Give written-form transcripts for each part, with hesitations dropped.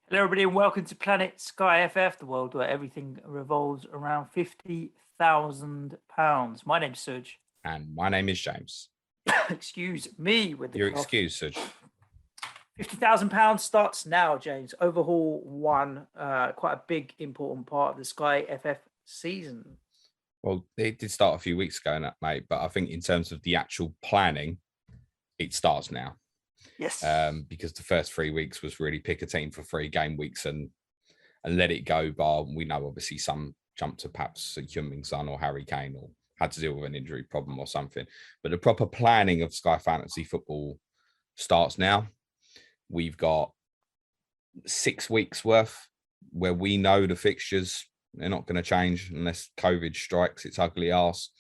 Hello, everybody, and welcome to Planet SkyFF, the world where everything revolves around £50,000. My name's Suj. And my name is James. Excuse me with the Your cough. excuse, Suj. £50,000 starts now, James. Overhaul 1, quite a big, important part of the SkyFF season. Well, it did start a few weeks ago, mate, but I think in terms of the actual planning, it starts now. Yes. Because the first 3 weeks was really pick a team for 3 game weeks and let it go. Bar, we know obviously some jumped to perhaps Heung-min Son or Harry Kane or had to deal with an injury problem or something. But the proper planning of Sky Fantasy Football starts now. We've got 6 weeks worth where we know the fixtures. They're not going to change unless COVID strikes its ugly arse.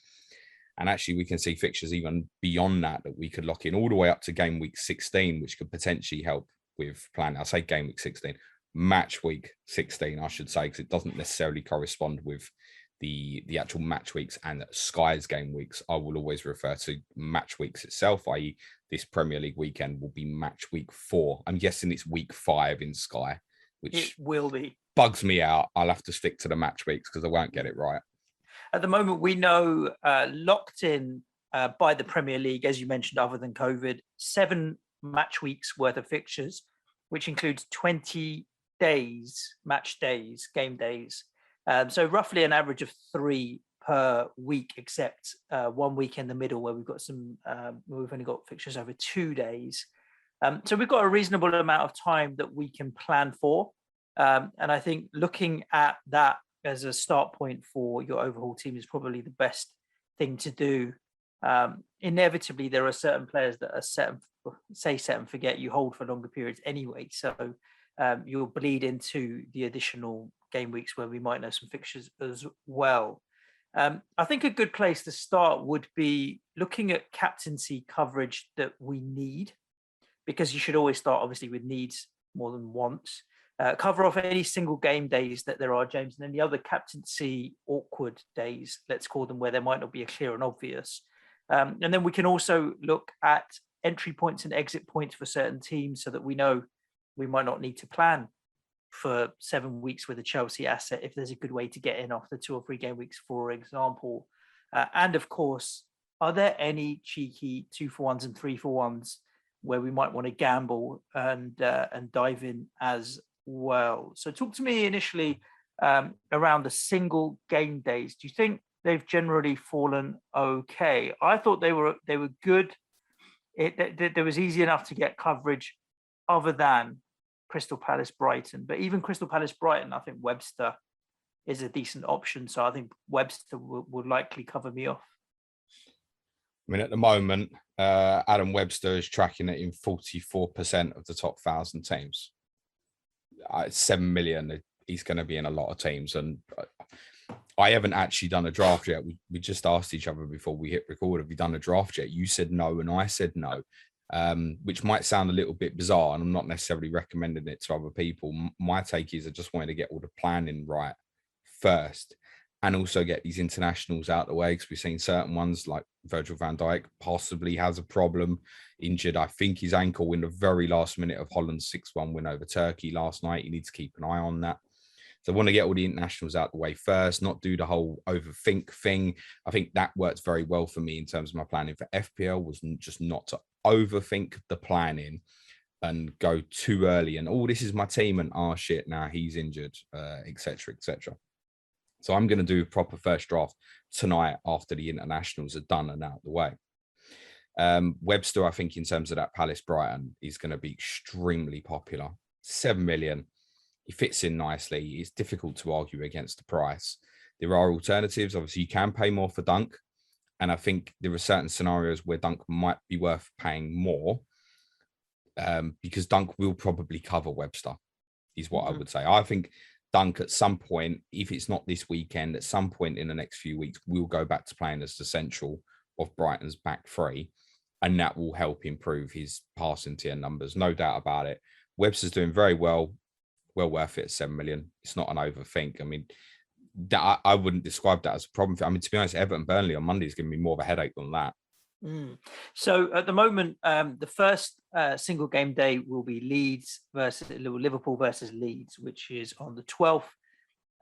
And actually, we can see fixtures even beyond that we could lock in all the way up to game week 16, which could potentially help with planning. I say game week 16, match week 16, I should say, because it doesn't necessarily correspond with the actual match weeks and Sky's game weeks. I will always refer to match weeks itself, i.e. this Premier League weekend will be match week 4. I'm guessing it's week 5 in Sky, which it will be. Bugs me out. I'll have to stick to the match weeks because I won't get it right. At the moment, we know locked in by the Premier League, as you mentioned, other than COVID, 7 match weeks worth of fixtures, which includes 20 days, match days, game days. So roughly an average of 3 per week, except 1 week in the middle where we've got we've only got fixtures over 2 days. So we've got a reasonable amount of time that we can plan for. And I think looking at that as a start point for your overhaul team is probably the best thing to do. Inevitably, there are certain players that are set and forget. You hold for longer periods anyway, so you'll bleed into the additional game weeks where we might know some fixtures as well. I think a good place to start would be looking at captaincy coverage that we need, because you should always start obviously with needs more than wants. Cover off any single game days that there are, James, and then the other captaincy awkward days, let's call them, where there might not be a clear and obvious. And then we can also look at entry points and exit points for certain teams so that we know we might not need to plan for 7 weeks with a Chelsea asset if there's a good way to get in after 2 or 3 game weeks, for example. And of course, are there any cheeky 2-for-1s and 3-for-1s where we might want to gamble and dive in as well? So talk to me initially around the single game days. Do you think they've generally fallen okay? I thought they were good. There was easy enough to get coverage other than Crystal Palace Brighton, but even Crystal Palace Brighton, I think Webster is a decent option, so I think Webster will likely cover me off. I mean, at the moment, Adam Webster is tracking it in 44% of the top 1,000 teams. 7 million, he's going to be in a lot of teams. And I haven't actually done a draft yet. We just asked each other before we hit record, have you done a draft yet? You said no, and I said no, which might sound a little bit bizarre, and I'm not necessarily recommending it to other people. My take is I just wanted to get all the planning right first, and also get these internationals out of the way, because we've seen certain ones like Virgil van Dijk possibly has a problem, injured, I think, his ankle in the very last minute of Holland's 6-1 win over Turkey last night. You need to keep an eye on that. So I want to get all the internationals out the way first, not do the whole overthink thing. I think that works very well for me in terms of my planning for FPL, was just not to overthink the planning and go too early and, oh, this is my team, and shit, now he's injured, etc., etc. So I'm going to do a proper first draft tonight after the internationals are done and out the way. Webster, I think, in terms of that Palace Brighton, is going to be extremely popular. 7 million. He fits in nicely. It's difficult to argue against the price. There are alternatives. Obviously, you can pay more for Dunk. And I think there are certain scenarios where Dunk might be worth paying more, because Dunk will probably cover Webster, is what I would say. I think Dunk at some point, if it's not this weekend, at some point in the next few weeks, will go back to playing as the central of Brighton's back three, and that will help improve his passing tier numbers, no doubt about it. Webster's doing very well worth it at 7 million. It's not an overthink. I mean, that I wouldn't describe that as a problem. I mean, to be honest, Everton Burnley on Monday is giving me more of a headache than that. Mm. So at the moment, the first single game day will be Liverpool versus Leeds, which is on the 12th,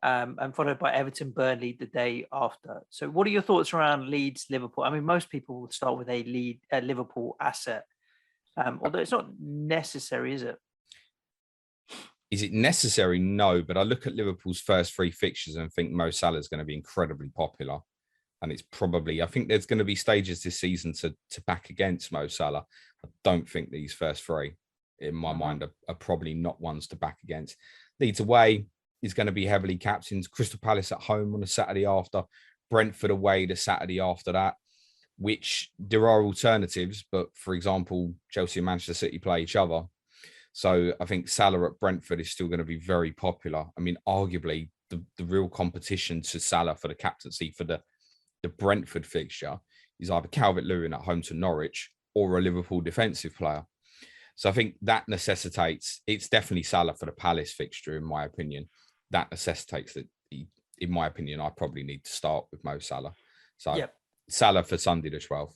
and followed by Everton Burnley the day after. So what are your thoughts around Leeds Liverpool? I mean, most people would start with a Liverpool asset, although it's not necessary, is it? Is it necessary? No, but I look at Liverpool's first three fixtures and think Mo Salah is going to be incredibly popular. And it's probably, I think there's going to be stages this season to back against Mo Salah. I don't think these first three, in my mind, are probably not ones to back against. Leeds away is going to be heavily captained. Crystal Palace at home on the Saturday after. Brentford away the Saturday after that, which there are alternatives. But for example, Chelsea and Manchester City play each other. So I think Salah at Brentford is still going to be very popular. I mean, arguably, the real competition to Salah for the captaincy for the Brentford fixture is either Calvert-Lewin at home to Norwich or a Liverpool defensive player. So I think that necessitates, it's definitely Salah for the Palace fixture, in my opinion. That necessitates that, in my opinion, I probably need to start with Mo Salah. So Salah for Sunday the 12th.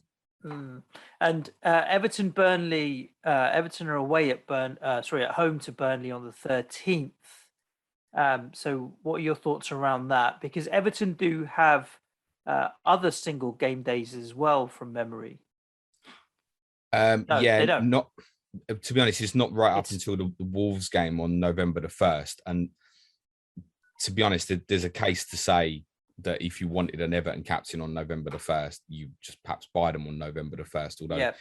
And Everton Burnley, Everton are away at at home to Burnley on the 13th. So what are your thoughts around that? Because Everton do have other single game days as well, from memory. No, they don't. Not, to be honest, it's not up until the Wolves game on November the 1st. And to be honest, there's a case to say that if you wanted an Everton captain on November the 1st, you just perhaps buy them on November the 1st. Although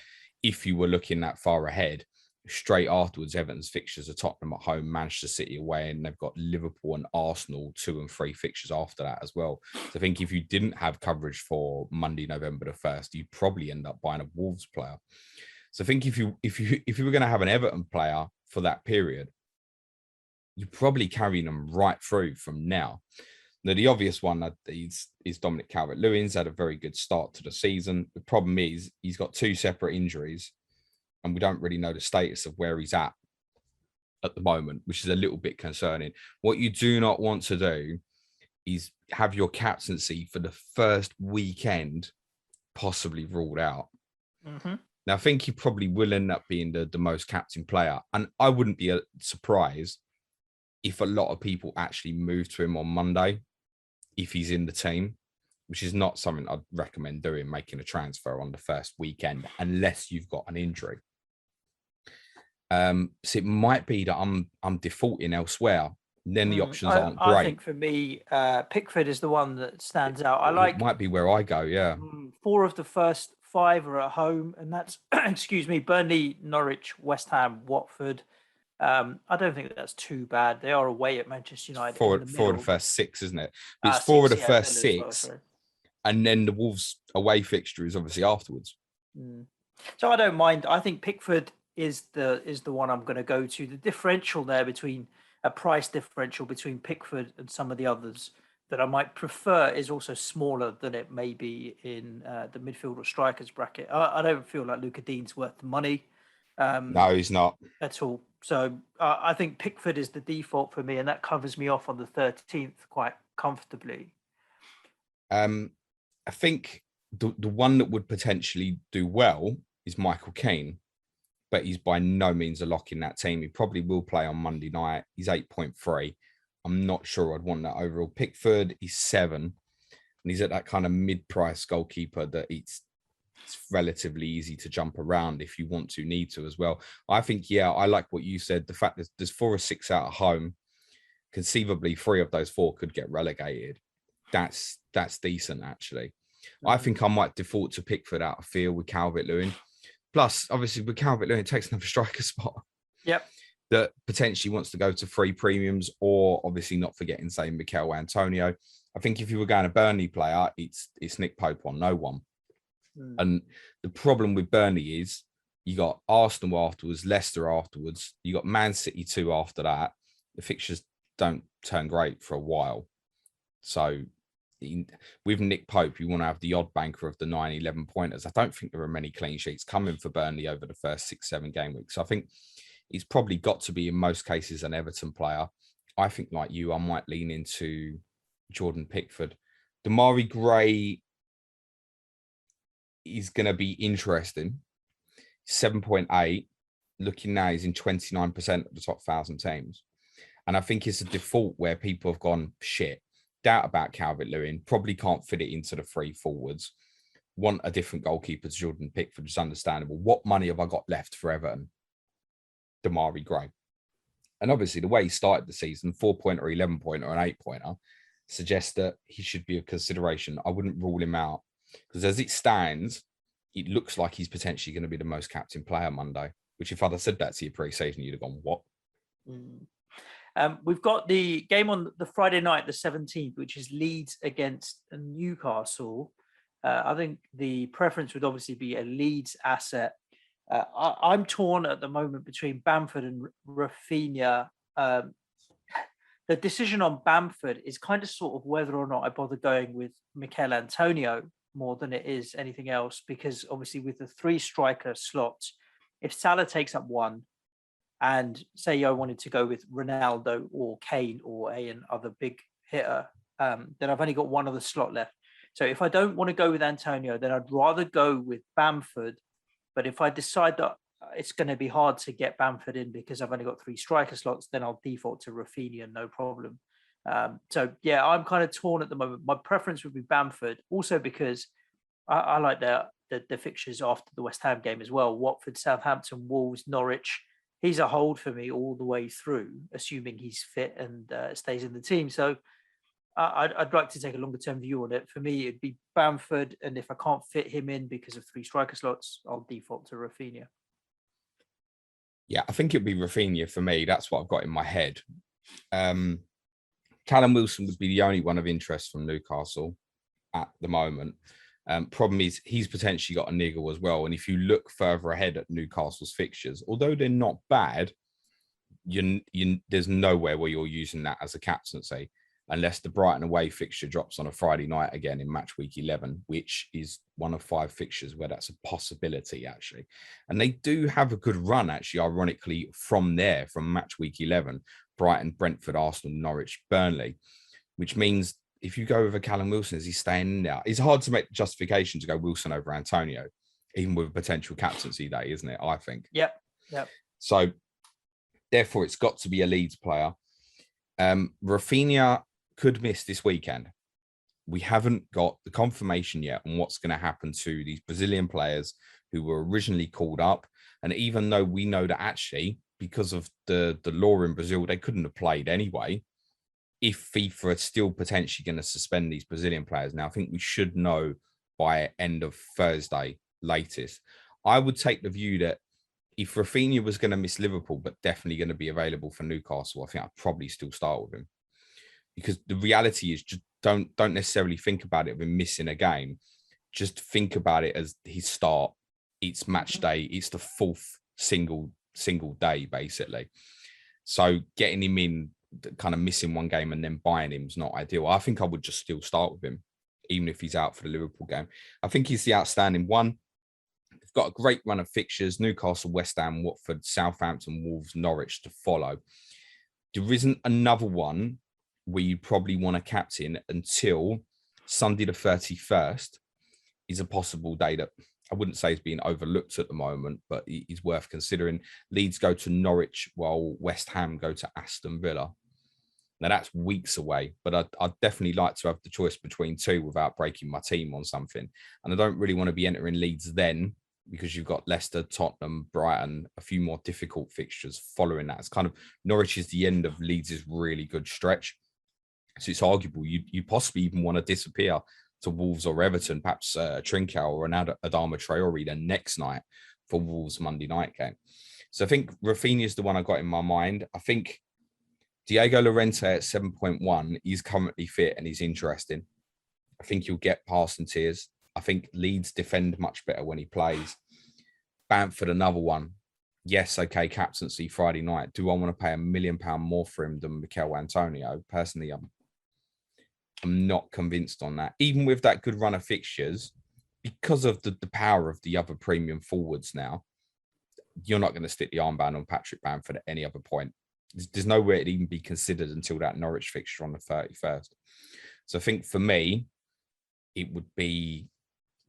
if you were looking that far ahead, straight afterwards, Everton's fixtures are Tottenham at home, Manchester City away, and they've got Liverpool and Arsenal 2 and 3 fixtures after that as well. So I think if you didn't have coverage for Monday, November the 1st, you'd probably end up buying a Wolves player. So I think if you were going to have an Everton player for that period, you're probably carrying them right through from now. Now, the obvious one is Dominic Calvert-Lewin's had a very good start to the season. The problem is he's got 2 separate injuries, and we don't really know the status of where he's at the moment, which is a little bit concerning. What you do not want to do is have your captaincy for the first weekend possibly ruled out. Now, I think he probably will end up being the most captain player, and I wouldn't be surprised if a lot of people actually move to him on Monday if he's in the team, which is not something I'd recommend doing, making a transfer on the first weekend, unless you've got an injury. So it might be that I'm defaulting elsewhere. Then the options aren't great. I think for me, Pickford is the one that stands out. It might be where I go, yeah. 4 of the first 5 are at home, and that's, excuse me, Burnley, Norwich, West Ham, Watford. I don't think that's too bad. They are away at Manchester United. 4 of the first 6, isn't it? But it's 4 of the first 6, and then the Wolves away fixture is obviously afterwards. So I don't mind. I think Pickford is the one I'm going to go to. The differential there between a price differential between Pickford and some of the others that I might prefer is also smaller than it may be in the midfield or strikers bracket. I don't feel like Luca Dean's worth the money. No, he's not at all. So I think Pickford is the default for me, and that covers me off on the 13th quite comfortably. I think the one that would potentially do well is Michael Kane, but he's by no means a lock in that team. He probably will play on Monday night. He's 8.3. I'm not sure I'd want that overall. Pickford, he's 7, and he's at that kind of mid-price goalkeeper that it's relatively easy to jump around if you need to as well. I think, I like what you said. The fact that there's 4 or 6 out at home, conceivably 3 of those 4 could get relegated. That's decent, actually. I think I might default to Pickford out of field with Calvert-Lewin. Plus, obviously, with Calvert-Lewin, it takes another striker spot. Yep. That potentially wants to go to 3 premiums, or obviously not forgetting, say, Mikel Antonio. I think if you were going to Burnley player, it's Nick Pope or no one. And the problem with Burnley is you got Arsenal afterwards, Leicester afterwards, you got Man City 2 after that. The fixtures don't turn great for a while. So with Nick Pope, you want to have the odd banker of the 9-11 pointers. I don't think there are many clean sheets coming for Burnley over the first 6-7 game weeks. So I think he's probably got to be, in most cases, an Everton player. I think, like you, I might lean into Jordan Pickford. Damari Gray, is going to be interesting. 7.8. Looking now, he's in 29% of the top 1,000 teams. And I think it's a default where people have gone, shit, doubt about Calvert-Lewin, probably can't fit it into the three forwards. Want a different goalkeeper to Jordan Pickford, is understandable. What money have I got left for Everton? Damari Gray. And obviously, the way he started the season, 4-pointer, 11-pointer, and 8-pointer, suggests that he should be a consideration. I wouldn't rule him out because as it stands, it looks like he's potentially going to be the most captain player Monday, which if I'd have said that to you pre-season, you'd have gone, what? We've got the game on the Friday night, the 17th, which is Leeds against Newcastle. I think the preference would obviously be a Leeds asset. I'm torn at the moment between Bamford and Rafinha. The decision on Bamford is kind of sort of whether or not I bother going with Mikel Antonio more than it is anything else, because obviously with the 3 striker slots, if Salah takes up one, and say I wanted to go with Ronaldo or Kane or another big hitter, then I've only got one other slot left. So if I don't want to go with Antonio, then I'd rather go with Bamford. But if I decide that it's going to be hard to get Bamford in because I've only got 3 striker slots, then I'll default to Rafinha, no problem. So yeah, I'm kind of torn at the moment. My preference would be Bamford, also because I like the fixtures after the West Ham game as well. Watford, Southampton, Wolves, Norwich. He's a hold for me all the way through, assuming he's fit and stays in the team. So I'd like to take a longer term view on it. For me, it'd be Bamford, and if I can't fit him in because of 3 striker slots, I'll default to Rafinha. Yeah, I think it'd be Rafinha for me. That's what I've got in my head. Callum Wilson would be the only one of interest from Newcastle at the moment. Problem is he's potentially got a niggle as well. And if you look further ahead at Newcastle's fixtures, although they're not bad, there's nowhere where you're using that as a captaincy unless the Brighton away fixture drops on a Friday night again in Matchweek 11, which is one of 5 fixtures where that's a possibility, actually. And they do have a good run, actually, ironically, from there, from Matchweek 11, Brighton, Brentford, Arsenal, Norwich, Burnley, which means if you go over Callum Wilson, is he staying in there? It's hard to make the justification to go Wilson over Antonio, even with a potential captaincy day, isn't it? I think. Yep. So, therefore, it's got to be a Leeds player. Rafinha could miss this weekend. We haven't got the confirmation yet on what's going to happen to these Brazilian players who were originally called up. And even though we know that actually, because of the law in Brazil, they couldn't have played anyway, if FIFA are still potentially going to suspend these Brazilian players. Now, I think we should know by end of Thursday latest. I would take the view that if Rafinha was going to miss Liverpool, but definitely going to be available for Newcastle, I think I'd probably still start with him. Because the reality is just don't necessarily think about it of him missing a game. Just think about it as his start. It's match day. It's the 4th single day, basically. So getting him in, kind of missing one game and then buying him is not ideal. I think I would just still start with him, even if he's out for the Liverpool game. I think he's the outstanding one. They've got a great run of fixtures: Newcastle, West Ham, Watford, Southampton, Wolves, Norwich to follow. There isn't another one where you probably want a captain until Sunday the 31st is a possible day that I wouldn't say is being overlooked at the moment, but is worth considering. Leeds go to Norwich while West Ham go to Aston Villa. Now that's weeks away, but I'd definitely like to have the choice between 2 without breaking my team on something. And I don't really want to be entering Leeds then, because you've got Leicester, Tottenham, Brighton, a few more difficult fixtures following that. It's kind of Norwich is the end of Leeds' really good stretch. So it's arguable you possibly even want to disappear to Wolves or Everton, perhaps Trincao or Adama Traore the next night for Wolves Monday night game. So I think Rafinha is the one I got in my mind. I think Diego Llorente at 7.1 is currently fit and he's interesting. I think you'll get passing tears. I think Leeds defend much better when he plays. Bamford, another one. Yes, okay, captaincy Friday night. Do I want to pay £1 million more for him than Mikel Antonio? Personally, I'm not convinced on that. Even with that good run of fixtures, because of the power of the other premium forwards now, you're not going to stick the armband on Patrick Bamford at any other point. There's nowhere it'd even be considered until that Norwich fixture on the 31st. So I think for me, it would be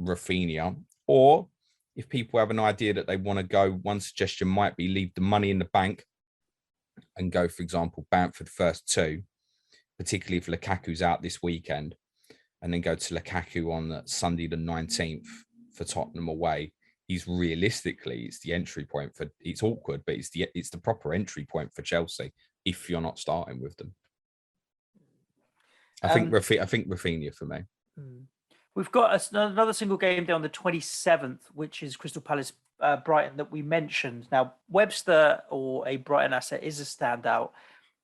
Rafinha. Or if people have an idea that they want to go, one suggestion might be leave the money in the bank and go, for example, Bamford first 2, particularly if Lukaku's out this weekend, and then go to Lukaku on Sunday the 19th for Tottenham away. He's realistically, it's the entry point for, it's awkward, but it's the proper entry point for Chelsea if you're not starting with them. I think Rafinha for me. We've got another single game day on the 27th, which is Crystal Palace Brighton that we mentioned. Now, Webster, or a Brighton asset, is a standout.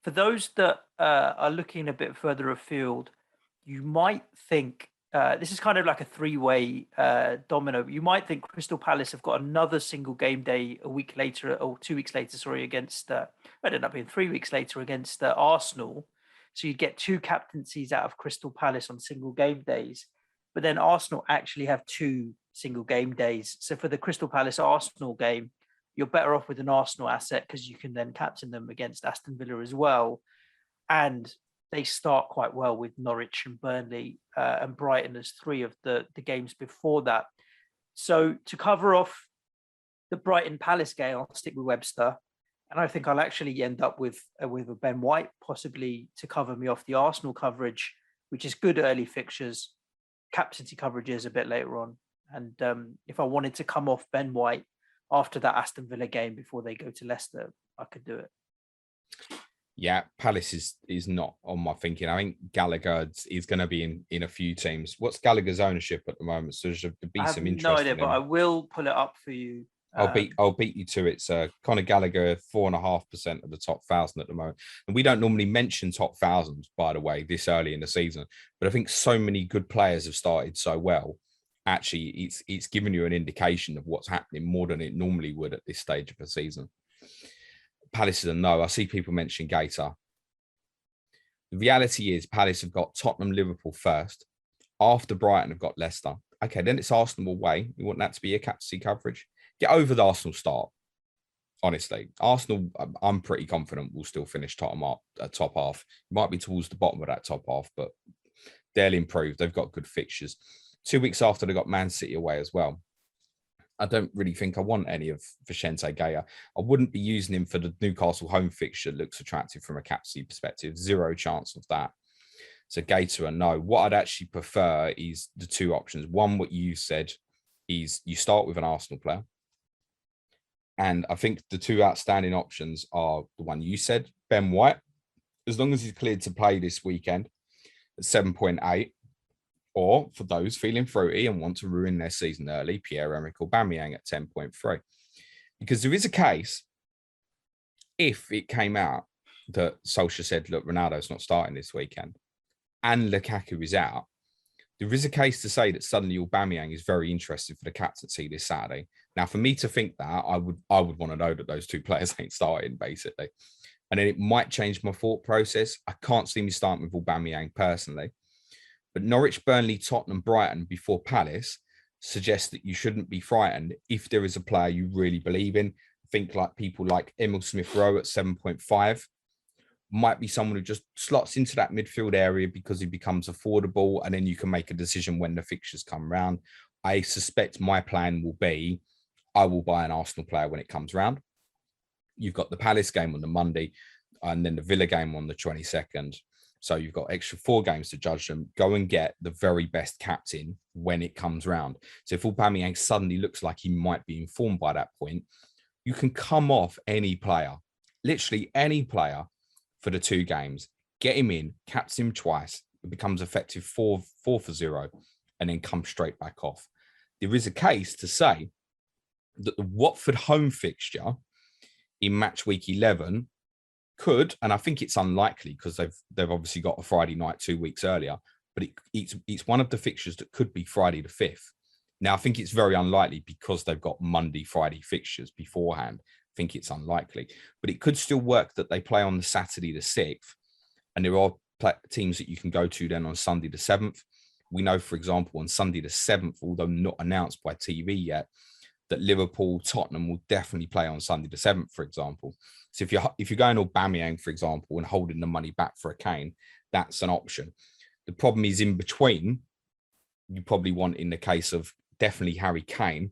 For those that are looking a bit further afield, you might think this is kind of like a three-way domino. You might think Crystal Palace have got another single game day a week later, or 2 weeks later, sorry, against, it ended up being 3 weeks later against Arsenal. So you get 2 captaincies out of Crystal Palace on single game days. But then Arsenal actually have 2 single game days. So for the Crystal Palace Arsenal game, you're better off with an Arsenal asset because you can then captain them against Aston Villa as well. And they start quite well with Norwich and Burnley and Brighton as 3 of the games before that. So to cover off the Brighton Palace game, I'll stick with Webster. And I think I'll actually end up with a Ben White, possibly to cover me off the Arsenal coverage, which is good early fixtures. Captaincy coverages a bit later on. And if I wanted to come off Ben White after that Aston Villa game before they go to Leicester, I could do it. Yeah, Palace is not on my thinking. I think Gallagher is going to be in a few teams. What's Gallagher's ownership at the moment? So there should be some interest. No idea, but I will pull it up for you. I'll beat you to it. It's Conor Gallagher, 4.5% of the top 1,000 at the moment. And we don't normally mention top 1,000s, by the way, this early in the season. But I think so many good players have started so well. Actually, it's given you an indication of what's happening more than it normally would at this stage of the season. Palace is a no. I see people mention Gator. The reality is Palace have got Tottenham, Liverpool first. After Brighton have got Leicester. Okay, then it's Arsenal away. You want that to be your captaincy coverage? Get over the Arsenal start. Honestly, Arsenal, I'm pretty confident will still finish top half. It might be towards the bottom of that top half, but they'll improve. They've got good fixtures. 2 weeks after, they got Man City away as well. I don't really think I want any of Vicente Gaya. I wouldn't be using him for the Newcastle home fixture. Looks attractive from a captaincy perspective. 0 chance of that. So Gator, a no. What I'd actually prefer is the 2 options. One, what you said, is you start with an Arsenal player. And I think the 2 outstanding options are the one you said, Ben White, as long as he's cleared to play this weekend at 7.8. Or for those feeling fruity and want to ruin their season early, Pierre-Emerick Aubameyang at 10.3. Because there is a case, if it came out that Solskjaer said, look, Ronaldo's not starting this weekend and Lukaku is out, there is a case to say that suddenly Aubameyang is very interested for the captaincy this Saturday. Now, for me to think that, I would want to know that those 2 players ain't starting, basically. And then it might change my thought process. I can't see me starting with Aubameyang personally. But Norwich, Burnley, Tottenham, Brighton before Palace suggests that you shouldn't be frightened if there is a player you really believe in. I think like people like Emil Smith-Rowe at 7.5 might be someone who just slots into that midfield area because he becomes affordable, and then you can make a decision when the fixtures come round. I suspect my plan will be I will buy an Arsenal player when it comes round. You've got the Palace game on the Monday and then the Villa game on the 22nd. So you've got extra 4 games to judge them. Go and get the very best captain when it comes round. So if Aubameyang suddenly looks like he might be informed by that point, you can come off any player, literally any player for the 2 games. Get him in, captain him twice. It becomes effective 4 for 0, and then come straight back off. There is a case to say that the Watford home fixture in match week 11 could, and I think it's unlikely because they've obviously got a Friday night 2 weeks earlier, but it's one of the fixtures that could be Friday the 5th. Now, I think it's very unlikely because they've got Monday, Friday fixtures beforehand. I think it's unlikely, but it could still work that they play on the Saturday the 6th, and there are teams that you can go to then on Sunday the 7th. We know, for example, on Sunday the 7th, although not announced by TV yet, that Liverpool, Tottenham will definitely play on Sunday the 7th, for example. So if you're going Aubameyang, for example, and holding the money back for a Kane, that's an option. The problem is in between, you probably want, in the case of definitely Harry Kane,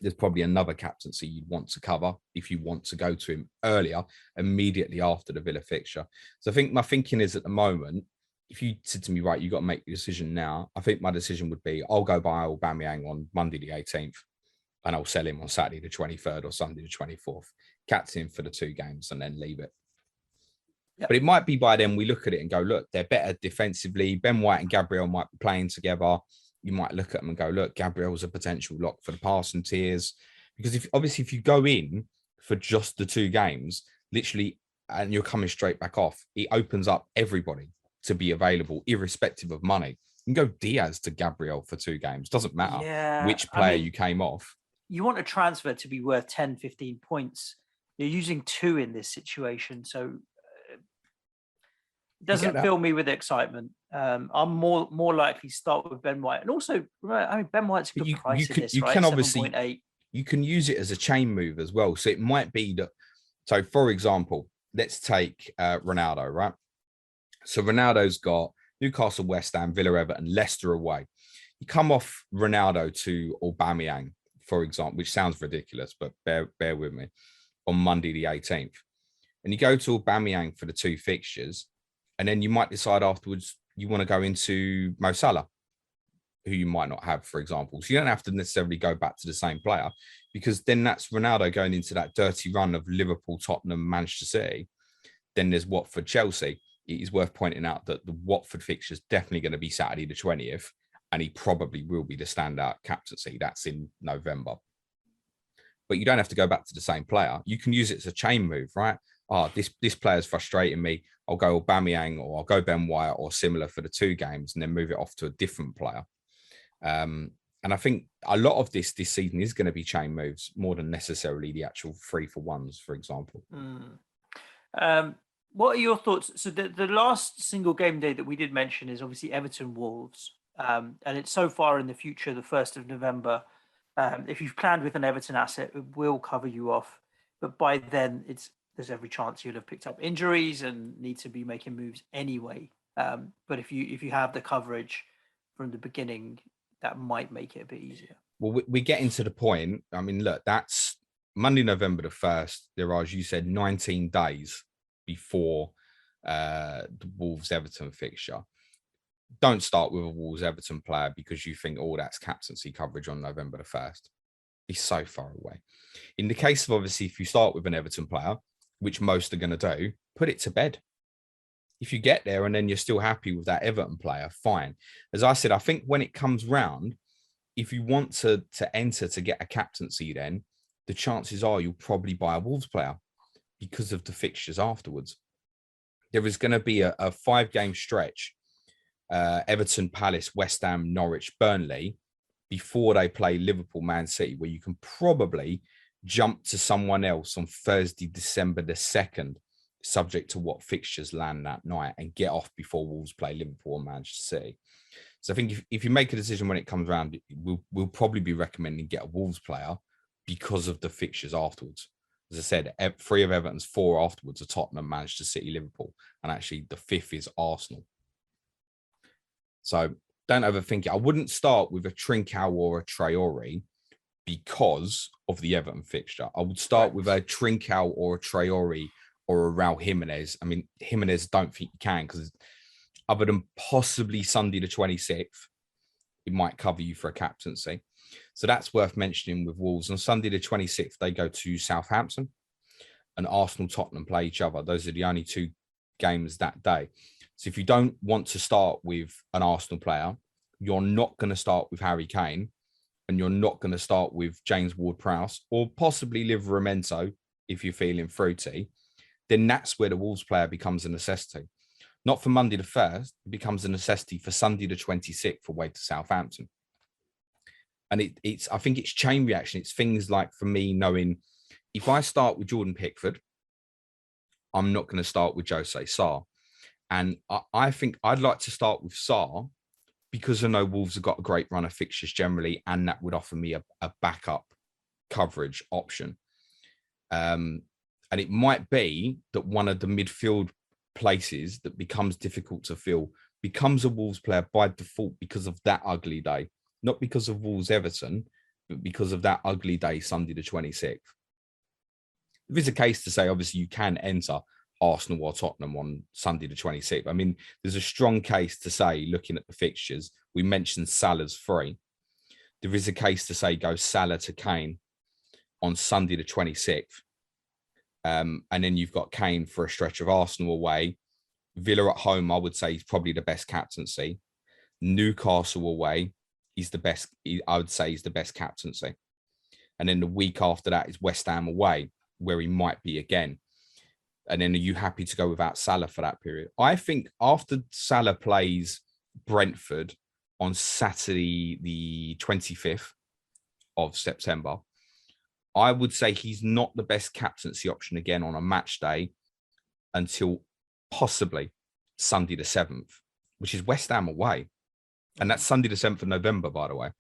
there's probably another captaincy you'd want to cover if you want to go to him earlier, immediately after the Villa fixture. So I think my thinking is, at the moment, if you said to me, right, you've got to make the decision now, I think my decision would be, I'll go buy Aubameyang on Monday the 18th, and I'll sell him on Saturday the 23rd or Sunday the 24th, captain him for the 2 games, and then leave it. Yep. But it might be by then we look at it and go, look, they're better defensively. Ben White and Gabriel might be playing together. You might look at them and go, look, Gabriel's a potential lock for the passing tiers. Because if you go in for just the 2 games, literally, and you're coming straight back off, it opens up everybody to be available, irrespective of money. You can go Diaz to Gabriel for 2 games. Doesn't matter which player you came off. You want a transfer to be worth 10, 15 points. You're using 2 in this situation. So it doesn't fill me with excitement. I'm more likely to start with Ben White. And also, I mean, Ben White's a good price in this, right? Can obviously, you can use it as a chain move as well. So it might be that, so for example, let's take Ronaldo, right? So Ronaldo's got Newcastle, West Ham, Villa, Everton, Leicester away. You come off Ronaldo to Aubameyang, for example, which sounds ridiculous, but bear with me, on Monday the 18th. And you go to Aubameyang for the 2 fixtures, and then you might decide afterwards you want to go into Mo Salah, who you might not have, for example. So you don't have to necessarily go back to the same player, because then that's Ronaldo going into that dirty run of Liverpool, Tottenham, Manchester City. Then there's Watford, Chelsea. It is worth pointing out that the Watford fixture is definitely going to be Saturday the 20th, and he probably will be the standout captaincy. That's in November. But you don't have to go back to the same player. You can use it as a chain move, right? This player's frustrating me. I'll go Aubameyang, or I'll go Ben White or similar for the 2 games, and then move it off to a different player. And I think a lot of this season is going to be chain moves more than necessarily the actual 3-for-1s, for example. What are your thoughts? So the last single game day that we did mention is obviously Everton Wolves. And it's so far in the future, the 1st of November. If you've planned with an Everton asset, it will cover you off. But by then, there's every chance you'll have picked up injuries and need to be making moves anyway. But if you have the coverage from the beginning, that might make it a bit easier. Well, we're getting to the point. I mean, look, that's Monday, November the 1st. There are, as you said, 19 days before the Wolves-Everton fixture. Don't start with a Wolves-Everton player because you think, oh, that's captaincy coverage on November the 1st. It's so far away. In the case of, obviously, if you start with an Everton player, which most are going to do, put it to bed. If you get there and then you're still happy with that Everton player, fine. As I said, I think when it comes round, if you want to enter to get a captaincy, then the chances are you'll probably buy a Wolves player because of the fixtures afterwards. There is going to be a 5-game stretch, Everton, Palace, West Ham, Norwich, Burnley, before they play Liverpool, Man City, where you can probably jump to someone else on Thursday, December the 2nd, subject to what fixtures land that night, and get off before Wolves play Liverpool and Manchester City. So I think if you make a decision when it comes around, we'll probably be recommending get a Wolves player because of the fixtures afterwards. As I said, 3 of Everton's 4 afterwards are Tottenham, Manchester City, Liverpool, and actually the 5th is Arsenal. So don't overthink it. I wouldn't start with a Trincao or a Traore because of the Everton fixture. I would start with a Trincao or a Traore or a Raul Jimenez. I mean, Jimenez, don't think you can, because other than possibly Sunday the 26th, it might cover you for a captaincy. So that's worth mentioning with Wolves. On Sunday the 26th, they go to Southampton, and Arsenal, Tottenham play each other. Those are the only 2 games that day. So if you don't want to start with an Arsenal player, you're not going to start with Harry Kane, and you're not going to start with James Ward-Prowse, or possibly Livramento if you're feeling fruity, then that's where the Wolves player becomes a necessity. Not for Monday the 1st, it becomes a necessity for Sunday the 26th away to Southampton. And I think it's chain reaction. It's things like, for me, knowing if I start with Jordan Pickford, I'm not going to start with Jose Sarr. And I think I'd like to start with Sarr because I know Wolves have got a great run of fixtures generally, and that would offer me a backup coverage option. And it might be that one of the midfield places that becomes difficult to fill becomes a Wolves player by default because of that ugly day. not because of Wolves Everton, but because of that ugly day, Sunday the 26th. There is a case to say, obviously, you can enter Arsenal or Tottenham on Sunday the 26th. I mean, there's a strong case to say, looking at the fixtures, we mentioned Salah's free. There is a case to say go Salah to Kane on Sunday the 26th. And then you've got Kane for a stretch of Arsenal away. Villa at home, I would say, is probably the best captaincy. Newcastle away, he's the best. I would say he's the best captaincy. And then the week after that is West Ham away, where he might be again. And then are you happy to go without Salah for that period? I think after Salah plays Brentford on Saturday, the 25th of September, I would say he's not the best captaincy option again on a match day until possibly Sunday the 7th, which is West Ham away. And that's Sunday the 7th of November, by the way.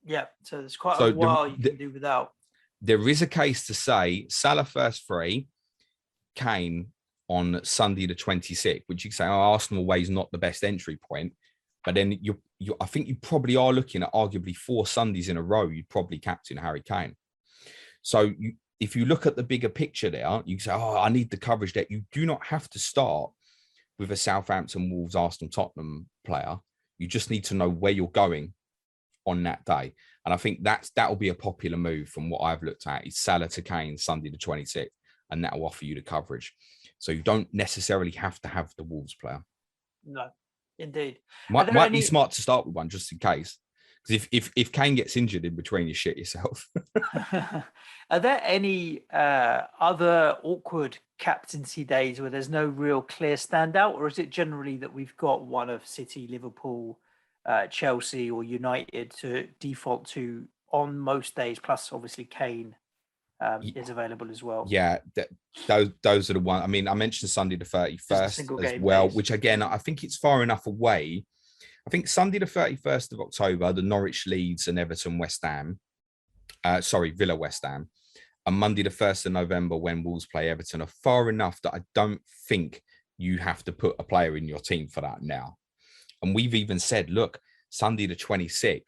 Yeah, so there's quite a while you can do without. There is a case to say Salah first free, Kane on Sunday the 26th, which you can say, oh, Arsenal away is not the best entry point. But then I think you probably are looking at arguably 4 Sundays in a row, you'd probably captain Harry Kane. So if you look at the bigger picture there, you can say, oh, I need the coverage there. You do not have to start with a Southampton, Wolves, Arsenal, Tottenham player. You just need to know where you're going on that day. And I think that will be a popular move from what I've looked at is Salah to Kane Sunday the 26th, and that will offer you the coverage. So you don't necessarily have to have the Wolves player. No, indeed. Might be smart to start with one just in case. Because if Kane gets injured in between, you shit yourself. Are there any other awkward captaincy days where there's no real clear standout, or is it generally that we've got one of City, Liverpool, Chelsea or United to default to on most days, plus obviously Kane is available as well? Yeah, those are the ones. I mean, I mentioned Sunday the 31st as well, days. Which again, I think it's far enough away. I think Sunday the 31st of October, the Norwich, Leeds and Everton West Ham, Villa West Ham, and Monday the 1st of November when Wolves play Everton are far enough that I don't think you have to put a player in your team for that now. And we've even said, look, Sunday the 26th,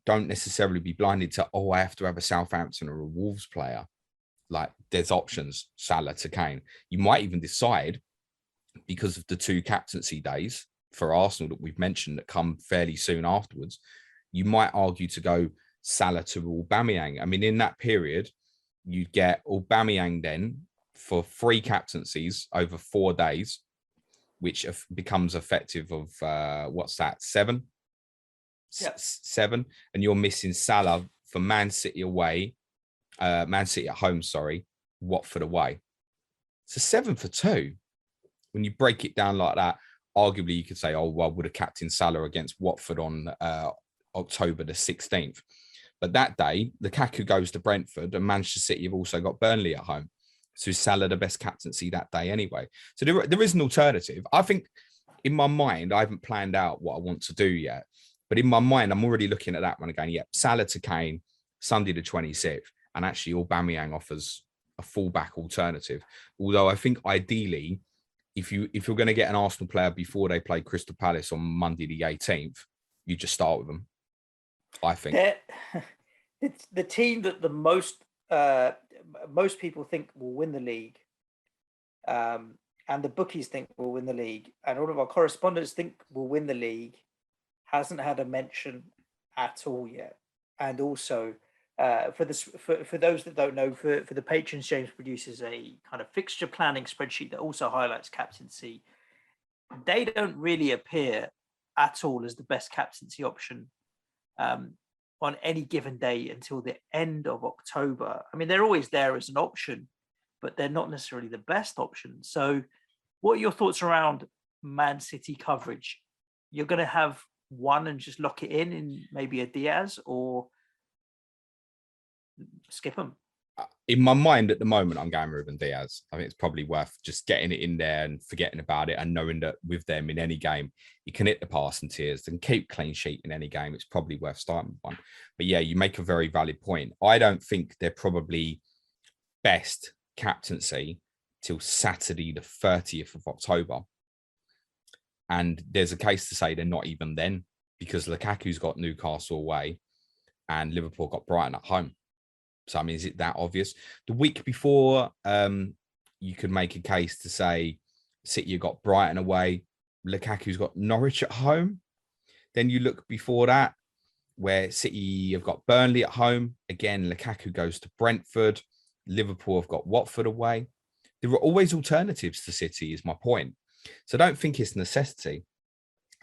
don't necessarily be blinded to, oh, I have to have a Southampton or a Wolves player. Like there's options, Salah to Kane. You might even decide, because of the 2 captaincy days for Arsenal that we've mentioned that come fairly soon afterwards, you might argue to go Salah to Aubameyang. I mean, in that period, you'd get Aubameyang then for 3 captaincies over 4 days, which becomes effective of, 7? Yep. 7. And you're missing Salah for Man City away, Man City at home, Watford away. So 7 for 2. When you break it down like that, arguably you could say, oh, well, would have captained Salah against Watford on October the 16th. But that day, Lukaku goes to Brentford and Manchester City have also got Burnley at home. So Salah the best captaincy that day anyway. So there is an alternative. I think in my mind, I haven't planned out what I want to do yet. But in my mind, I'm already looking at that one again. Yeah, Salah to Kane, Sunday the 26th. And actually, Aubameyang offers a fullback alternative. Although I think ideally, if you're going to get an Arsenal player before they play Crystal Palace on Monday the 18th, you just start with them. I think it's the team that the most people think will win the league, and the bookies think will win the league, and all of our correspondents think will win the league, hasn't had a mention at all yet. And also, for those that don't know, for the patrons, James produces a kind of fixture planning spreadsheet that also highlights captaincy. They don't really appear at all as the best captaincy option on any given day until the end of October. I mean, they're always there as an option, but they're not necessarily the best option. So what are your thoughts around Man City coverage? You're going to have one and just lock it in maybe a Diaz, or skip them? In my mind at the moment, I'm going Ruben Diaz. I think it's probably worth just getting it in there and forgetting about it and knowing that with them in any game, you can hit the pass and tears and keep clean sheet in any game. It's probably worth starting with one. But yeah, you make a very valid point. I don't think they're probably best captaincy till Saturday, the 30th of October. And there's a case to say they're not even then. because Lukaku's got Newcastle away and Liverpool got Brighton at home. So, I mean, is it that obvious? The week before, you could make a case to say City have got Brighton away, Lukaku's got Norwich at home. Then you look before that, where City have got Burnley at home. Again, Lukaku goes to Brentford. Liverpool have got Watford away. There are always alternatives to City, is my point. So I don't think it's a necessity.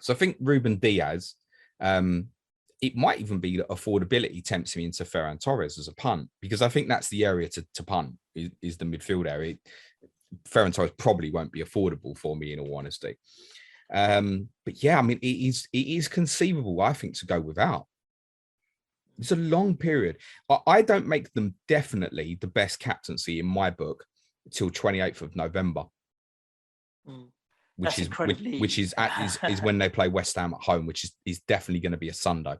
So I think Ruben Diaz, it might even be that affordability tempts me into Ferran Torres as a punt, because I think that's the area to punt is the midfield area. Ferran Torres probably won't be affordable for me, in all honesty. But yeah, I mean, it is conceivable, I think, to go without. It's a long period. I don't make them definitely the best captaincy in my book until 28th of November. Which is when they play West Ham at home, which is definitely going to be a Sunday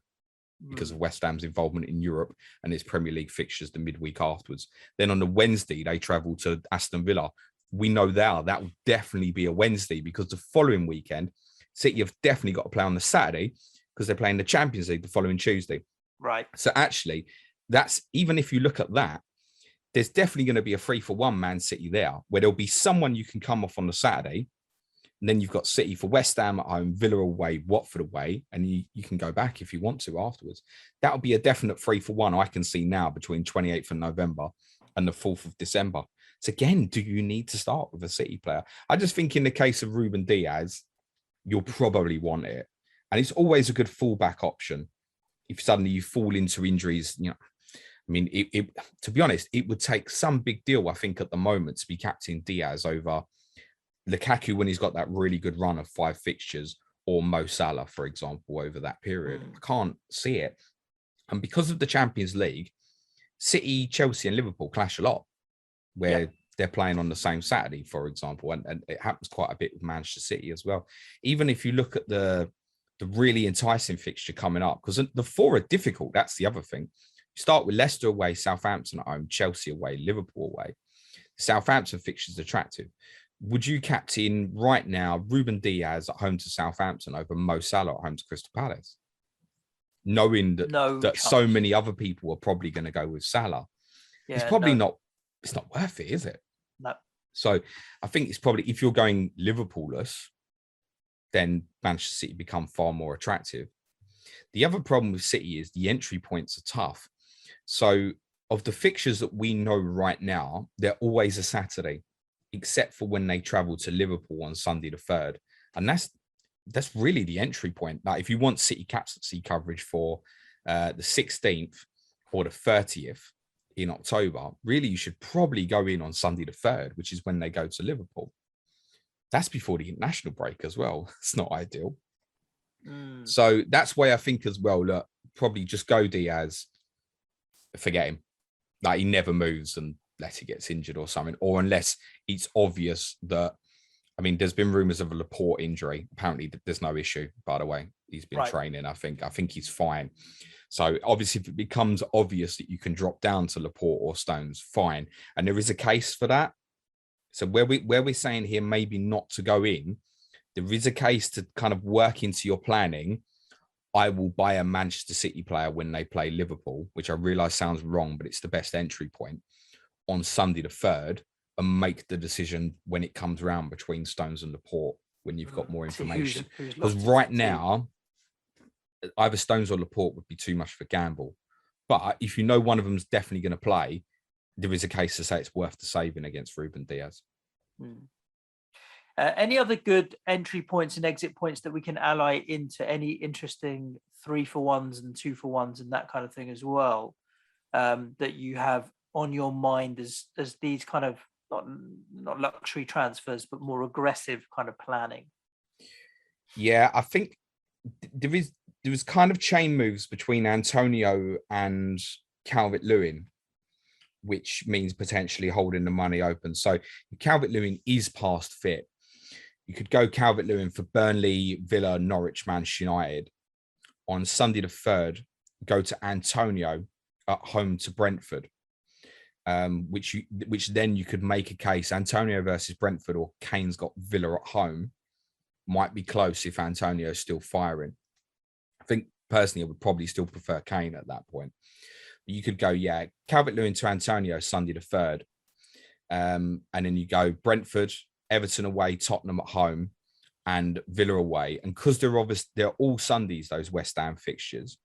because of West Ham's involvement in Europe and its Premier League fixtures the midweek afterwards. Then on the Wednesday, they travel to Aston Villa. We know that will definitely be a Wednesday, because the following weekend, City have definitely got to play on the Saturday because they're playing the Champions League the following Tuesday. Right. So actually, that's, even if you look at that, there's definitely going to be a 3-for-1 Man City there, where there'll be someone you can come off on the Saturday. And then you've got City for West Ham at home, Villa away, Watford away, and you can go back if you want to afterwards. That'll be a definite 3-for-1 I can see now between 28th of November and the 4th of December. So again, do you need to start with a City player? I just think in the case of Ruben Diaz, you'll probably want it. And it's always a good fallback option if suddenly you fall into injuries. You know, I mean, to be honest, it would take some big deal, I think, at the moment to be captain Diaz over Lukaku when he's got that really good run of 5 fixtures, or Mo Salah, for example, over that period. I can't see it. And because of the Champions League, City, Chelsea and Liverpool clash a lot, where they're playing on the same Saturday, for example. And it happens quite a bit with Manchester City as well. Even if you look at the really enticing fixture coming up, because the 4 are difficult. That's the other thing. You start with Leicester away, Southampton at home, Chelsea away, Liverpool away. Southampton fixture is attractive. Would you captain right now Ruben Diaz at home to Southampton over Mo Salah at home to Crystal Palace, knowing that so many other people are probably going to go with Salah? It's probably not. It's not worth it, is it? No. So I think it's probably, if you're going Liverpool-less, then Manchester City become far more attractive. The other problem with City is the entry points are tough. So of the fixtures that we know right now, they're always a Saturday, except for when they travel to Liverpool on Sunday the 3rd. And that's really the entry point. Like, if you want City captaincy coverage for the 16th or the 30th in October, really you should probably go in on Sunday the 3rd, which is when they go to Liverpool. That's before the international break as well. It's not ideal. So that's why I think as well, look, probably just go Diaz, forget him. Like, he never moves unless he gets injured or something, or unless it's obvious that, I mean, there's been rumours of a Laporte injury. Apparently there's no issue, by the way. He's been training. I think he's fine. So obviously if it becomes obvious that you can drop down to Laporte or Stones, fine. And there is a case for that. So where we're saying here maybe not to go in, there is a case to kind of work into your planning. I will buy a Manchester City player when they play Liverpool, which I realise sounds wrong, but it's the best entry point, on Sunday the 3rd, and make the decision when it comes around between Stones and Laporte, when you've got more information. Because right now, either Stones or Laporte would be too much of a gamble. But if you know one of them's definitely going to play, there is a case to say it's worth the saving against Ruben Diaz. Any other good entry points and exit points that we can ally into any interesting 3-for-1s and 2-for-1s and that kind of thing as well, that you have on your mind as these kind of not luxury transfers, but more aggressive kind of planning? Yeah, I think there was kind of chain moves between Antonio and Calvert-Lewin, which means potentially holding the money open. So Calvert-Lewin is past fit. You could go Calvert-Lewin for Burnley, Villa, Norwich, Manchester United. On Sunday the 3rd, go to Antonio at home to Brentford, which then you could make a case. Antonio versus Brentford, or Kane's got Villa at home, might be close if Antonio's still firing. I think personally, I would probably still prefer Kane at that point. But you could go, Calvert-Lewin to Antonio Sunday the 3rd. And then you go Brentford, Everton away, Tottenham at home, and Villa away. And because they're all Sundays, those West Ham fixtures,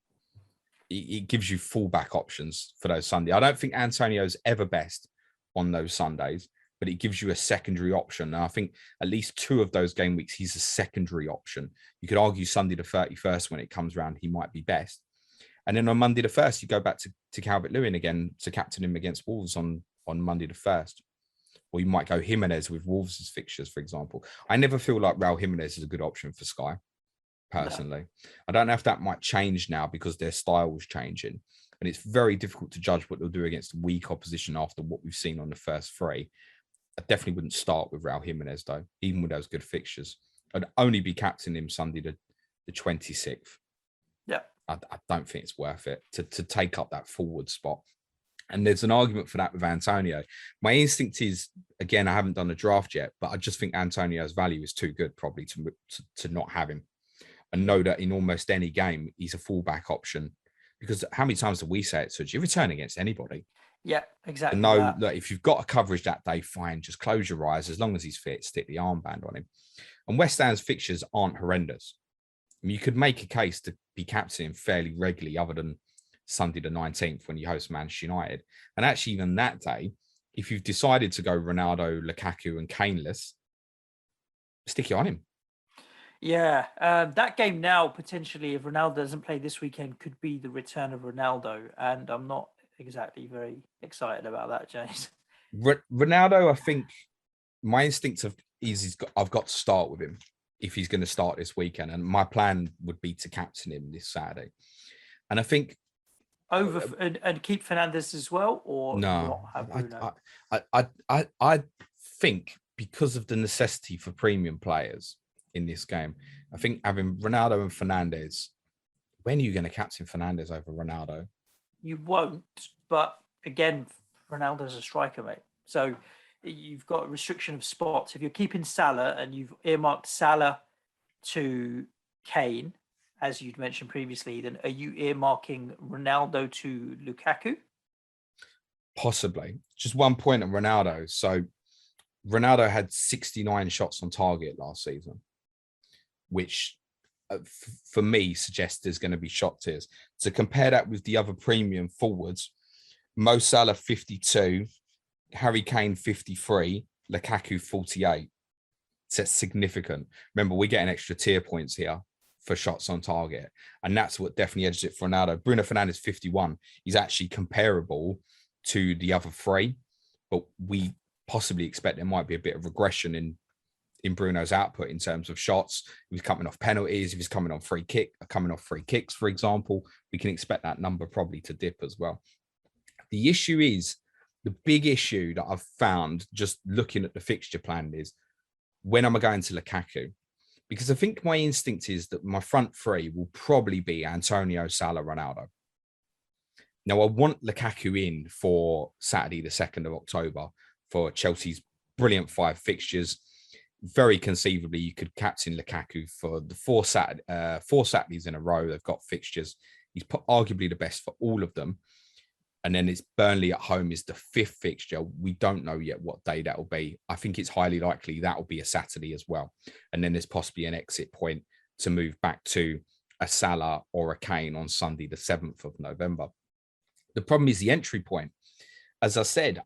it gives you fallback options for those Sundays. I don't think Antonio's ever best on those Sundays, but it gives you a secondary option. And I think at least 2 of those game weeks, he's a secondary option. You could argue Sunday the 31st, when it comes around, he might be best. And then on Monday the 1st, you go back to Calvert-Lewin again to captain him against Wolves on Monday the 1st. Or you might go Jimenez with Wolves' fixtures, for example. I never feel like Raul Jimenez is a good option for Sky, personally. No. I don't know if that might change now because their style is changing. And it's very difficult to judge what they'll do against weak opposition after what we've seen on the first 3. I definitely wouldn't start with Raul Jimenez, though, even with those good fixtures. I'd only be captaining him Sunday the 26th. Yeah. I don't think it's worth it to take up that forward spot. And there's an argument for that with Antonio. My instinct is, again, I haven't done a draft yet, but I just think Antonio's value is too good probably to not have him. And know that in almost any game, he's a fallback option. Because how many times do we say it, Suj? You return against anybody. Yeah, exactly. No, look, if you've got a coverage that day, fine, just close your eyes. As long as he's fit, stick the armband on him. And West Ham's fixtures aren't horrendous. I mean, you could make a case to be captaining fairly regularly other than Sunday the 19th when you host Manchester United. And actually, even that day, if you've decided to go Ronaldo, Lukaku and Kaneless, stick it on him. Yeah, that game now, potentially, if Ronaldo doesn't play this weekend, could be the return of Ronaldo. And I'm not exactly very excited about that, James. Ronaldo, I think my instinct is I've got to start with him if he's going to start this weekend. And my plan would be to captain him this Saturday. And I think and keep Fernandes as well, or no? Not have Bruno? I think because of the necessity for premium players in this game, I think having Ronaldo and Fernandes. When are you going to captain Fernandes over Ronaldo? You won't, but again, Ronaldo's a striker, mate. So you've got a restriction of spots. If you're keeping Salah and you've earmarked Salah to Kane, as you'd mentioned previously, then are you earmarking Ronaldo to Lukaku? Possibly. Just one point on Ronaldo. So Ronaldo had 69 shots on target last season, which for me suggests there's going to be shot tiers. To compare that with the other premium forwards, Mo Salah 52, Harry Kane 53, Lukaku 48. So that's significant. Remember, we're getting extra tier points here for shots on target. And that's what definitely edges it for Ronaldo. Bruno Fernandes 51. He's actually comparable to the other 3, but we possibly expect there might be a bit of regression in Bruno's output in terms of shots. If he's coming off penalties, if he's coming off free kicks, for example, we can expect that number probably to dip as well. The issue is, the big issue that I've found just looking at the fixture plan is, when am I going to Lukaku? Because I think my instinct is that my front 3 will probably be Antonio, Salah, Ronaldo. Now, I want Lukaku in for Saturday, the 2nd of October, for Chelsea's brilliant 5 fixtures. Very conceivably, you could captain Lukaku for the 4 Saturdays in a row. They've got fixtures. He's arguably the best for all of them. And then it's Burnley at home is the 5th fixture. We don't know yet what day that will be. I think it's highly likely that will be a Saturday as well. And then there's possibly an exit point to move back to a Salah or a Kane on Sunday, the 7th of November. The problem is the entry point. As I said,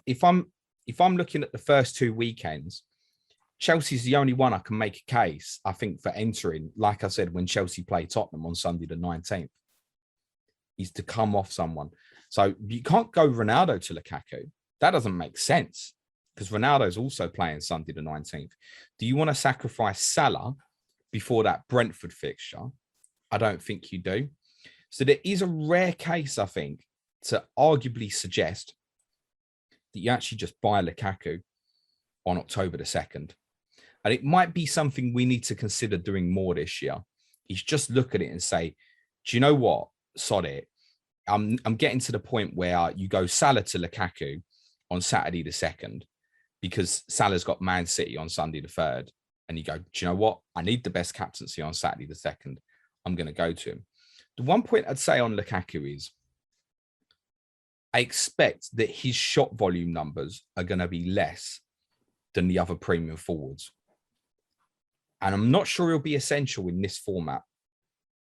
if I'm looking at the first 2 weekends, Chelsea's the only one I can make a case, I think, for entering, like I said, when Chelsea play Tottenham on Sunday the 19th, is to come off someone. So you can't go Ronaldo to Lukaku. That doesn't make sense because Ronaldo's also playing Sunday the 19th. Do you want to sacrifice Salah before that Brentford fixture? I don't think you do. So there is a rare case, I think, to arguably suggest that you actually just buy Lukaku on October the 2nd. And it might be something we need to consider doing more this year. Is just look at it and say, do you know what? Sod it. I'm getting to the point where you go Salah to Lukaku on Saturday the 2nd because Salah's got Man City on Sunday the 3rd. And you go, do you know what? I need the best captaincy on Saturday the 2nd. I'm going to go to him. The one point I'd say on Lukaku is I expect that his shot volume numbers are going to be less than the other premium forwards. And I'm not sure he'll be essential in this format.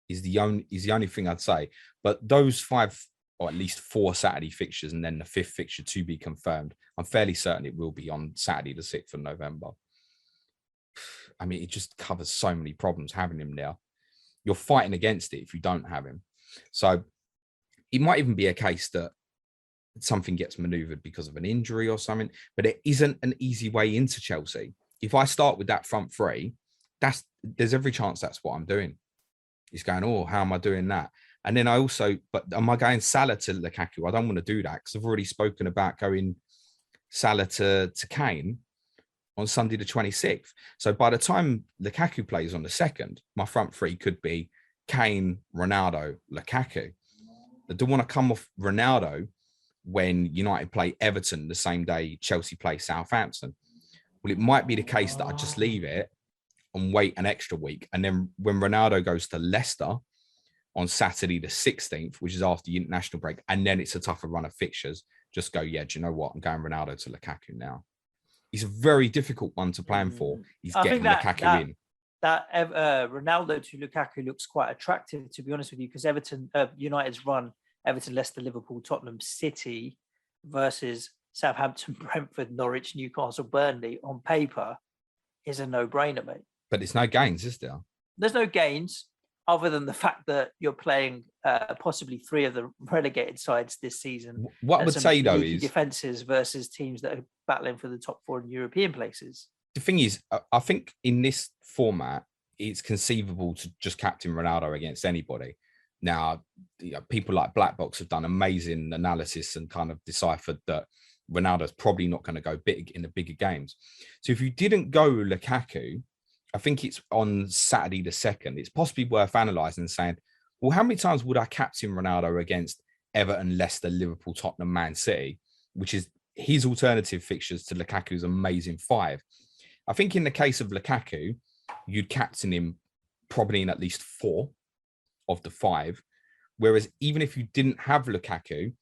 Is the only thing I'd say. But those 5 or at least 4 Saturday fixtures and then the 5th fixture to be confirmed, I'm fairly certain it will be on Saturday, the 6th of November. I mean, it just covers so many problems having him there. You're fighting against it if you don't have him. So it might even be a case that something gets maneuvered because of an injury or something, but it isn't an easy way into Chelsea. If I start with that front three, there's every chance that's what I'm doing. He's going, oh, how am I doing that? And then but am I going Salah to Lukaku? I don't want to do that because I've already spoken about going Salah to Kane on Sunday the 26th. So by the time Lukaku plays on the 2nd, my front three could be Kane, Ronaldo, Lukaku. I don't want to come off Ronaldo when United play Everton the same day Chelsea play Southampton. Well, it might be the case that I just leave it and wait an extra week. And then when Ronaldo goes to Leicester on Saturday the 16th, which is after the international break, and then it's a tougher run of fixtures, just go, yeah, do you know what? I'm going Ronaldo to Lukaku now. He's a very difficult one to plan for. He's getting Lukaku in. That Ronaldo to Lukaku looks quite attractive, to be honest with you, because United's run Everton, Leicester, Liverpool, Tottenham, City versus Southampton, Brentford, Norwich, Newcastle, Burnley on paper is a no-brainer, mate. But it's no gains, is there? There's no gains other than the fact that you're playing possibly 3 of the relegated sides this season. What I would say, though, is defenses versus teams that are battling for the top 4 in European places. The thing is, I think in this format, it's conceivable to just captain Ronaldo against anybody. Now, people like Blackbox have done amazing analysis and kind of deciphered that Ronaldo's probably not going to go big in the bigger games. So if you didn't go Lukaku, I think it's on Saturday the 2nd, it's possibly worth analysing and saying, well, how many times would I captain Ronaldo against Everton, Leicester, Liverpool, Tottenham, Man City, which is his alternative fixtures to Lukaku's amazing 5? I think in the case of Lukaku, you'd captain him probably in at least 4 of the 5. Whereas even if you didn't have Lukaku,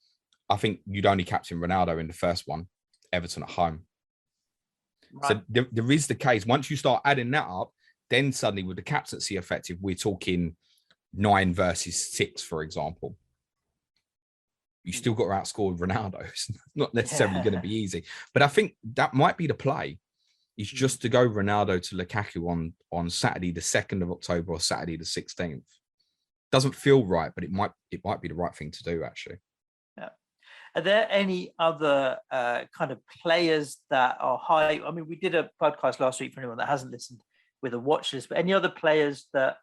I think you'd only captain Ronaldo in the first one, Everton at home. Right. So there is the case. Once you start adding that up, then suddenly with the captaincy effective, we're talking 9 versus 6, for example. You still got to outscore Ronaldo. It's not necessarily going to be easy. But I think that might be the play. Is just to go Ronaldo to Lukaku on Saturday the 2nd of October or Saturday the 16th. Doesn't feel right, but it might be the right thing to do, actually. Yeah. Are there any other kind of players that are high? I mean, we did a podcast last week for anyone that hasn't listened with a watch list, but any other players that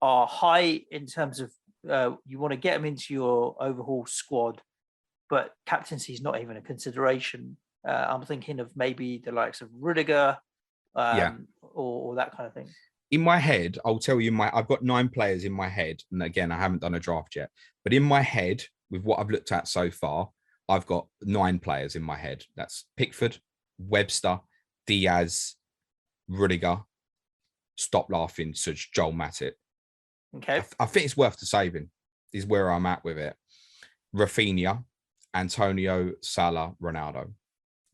are high in terms of you want to get them into your overhaul squad, but captaincy is not even a consideration? I'm thinking of maybe the likes of Rudiger or that kind of thing. In my head, I'll tell you, I've got 9 players in my head. And again, I haven't done a draft yet. But in my head, with what I've looked at so far, I've got 9 players in my head. That's Pickford, Webster, Diaz, Rudiger, stop laughing, Suj, Joel Matip. Okay. I think it's worth the saving, is where I'm at with it. Rafinha, Antonio, Salah, Ronaldo.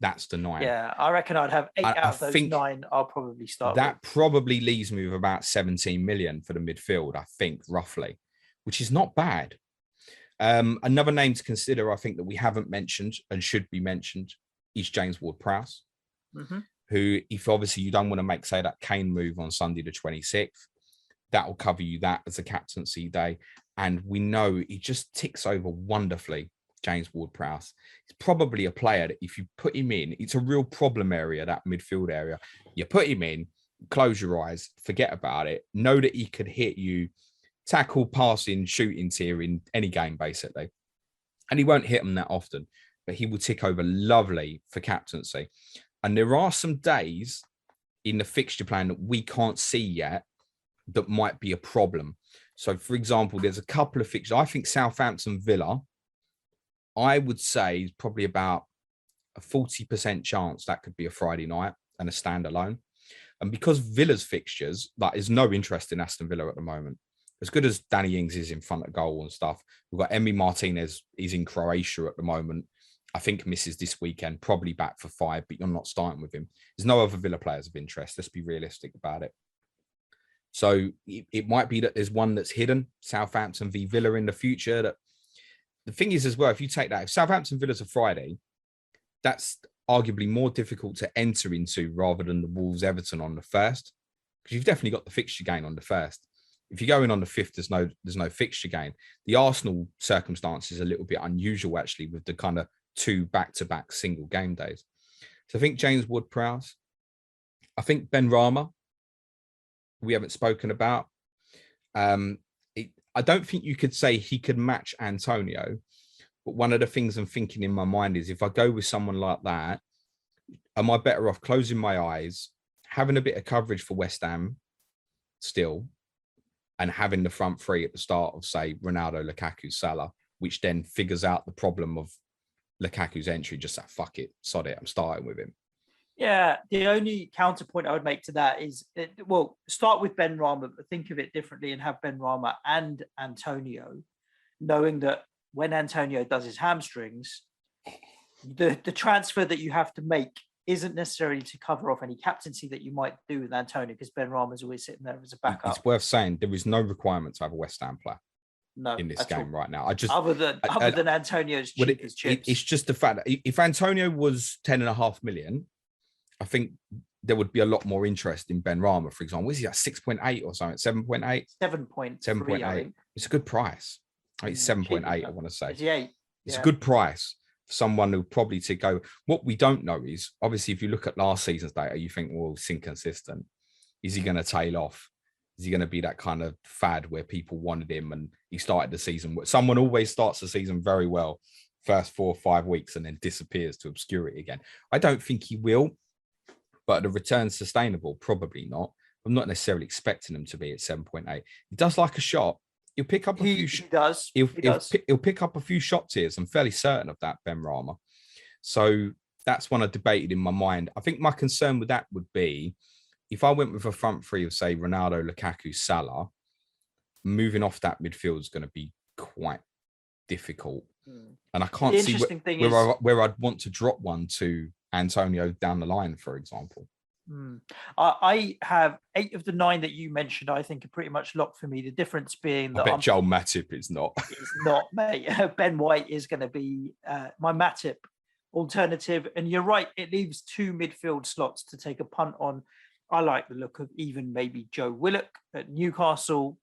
That's the 9. Yeah, I reckon I'd have 8 out of those 9. I'll probably start that with. Probably leaves me with about 17 million for the midfield, I think, roughly, which is not bad. Another name to consider, I think, that we haven't mentioned and should be mentioned is James Ward-Prowse, who, if obviously you don't want to make, say, that Kane move on Sunday the 26th, that will cover you that as a captaincy day. And we know he just ticks over wonderfully. James Ward-Prowse. He's probably a player that if you put him in, it's a real problem area, that midfield area. You put him in, close your eyes, forget about it. Know that he could hit you, tackle, passing, shooting tier in any game, basically. And he won't hit them that often, but he will tick over lovely for captaincy. And there are some days in the fixture plan that we can't see yet that might be a problem. So, for example, there's a couple of fixtures. I think Southampton Villa, I would say is probably about a 40% chance that could be a Friday night and a standalone. And because Villa's fixtures, there's no interest in Aston Villa at the moment. as good as Danny Ings is in front of goal and stuff, we've got Emi Martinez. He's in Croatia at the moment. I think misses this weekend, probably back for 5, but you're not starting with him. There's no other Villa players of interest. Let's be realistic about it. So it might be that there's one that's hidden, Southampton v Villa in the future. That the thing is as well, if you take that, if Southampton Villa's a Friday, that's arguably more difficult to enter into rather than the Wolves Everton on the 1st, because you've definitely got the fixture gain on the 1st. If you go in on the 5th, there's no fixture gain. The Arsenal circumstance is a little bit unusual actually, with the kind of 2 back-to-back single game days. So I think James Ward-Prowse, I think Ben Rama, we haven't spoken about. I don't think you could say he could match Antonio, but one of the things I'm thinking in my mind is if I go with someone like that, am I better off closing my eyes, having a bit of coverage for West Ham still, and having the front three at the start of, say, Ronaldo, Lukaku, Salah, which then figures out the problem of Lukaku's entry, just say, fuck it, sod it, I'm starting with him. Yeah, the only counterpoint I would make to that is, well, start with Ben Rama, but think of it differently and have Ben Rama and Antonio, knowing that when Antonio does his hamstrings, the transfer that you have to make isn't necessarily to cover off any captaincy that you might do with Antonio, because Ben Rama's always sitting there as a backup. It's worth saying there is no requirement to have a West Ham player in this game right now. Other than Antonio's cheap as chips. It's just the fact that if Antonio was 10.5 million, I think there would be a lot more interest in Ben Rama, for example. Is he at 6.8 or something? 7.8? 7.8. It's a good price. I think it's 7.8, I want to say. It's a good price for someone who probably to go. What we don't know is, obviously, if you look at last season's data, you think, well, it's inconsistent. Is he going to tail off? Is he going to be that kind of fad where people wanted him and he started the season? Someone always starts the season very well, first 4 or 5 weeks, and then disappears to obscurity again. I don't think he will. But the return's sustainable, probably not. I'm not necessarily expecting him to be at 7.8. He does like a shot. He'll pick up a few. He does. He'll pick up a few shot tiers. I'm fairly certain of that, Ben Rama. So that's one I debated in my mind. I think my concern with that would be if I went with a front three of, say, Ronaldo, Lukaku, Salah, moving off that midfield is going to be quite difficult. And I can't see where I'd want to drop one to Antonio down the line, for example. I have 8 of the 9 that you mentioned, I think, are pretty much locked for me. The difference being that I bet Joel Matip is not. It's not, mate. Ben White is going to be my Matip alternative. And you're right, it leaves 2 midfield slots to take a punt on. I like the look of even maybe Joe Willock at Newcastle.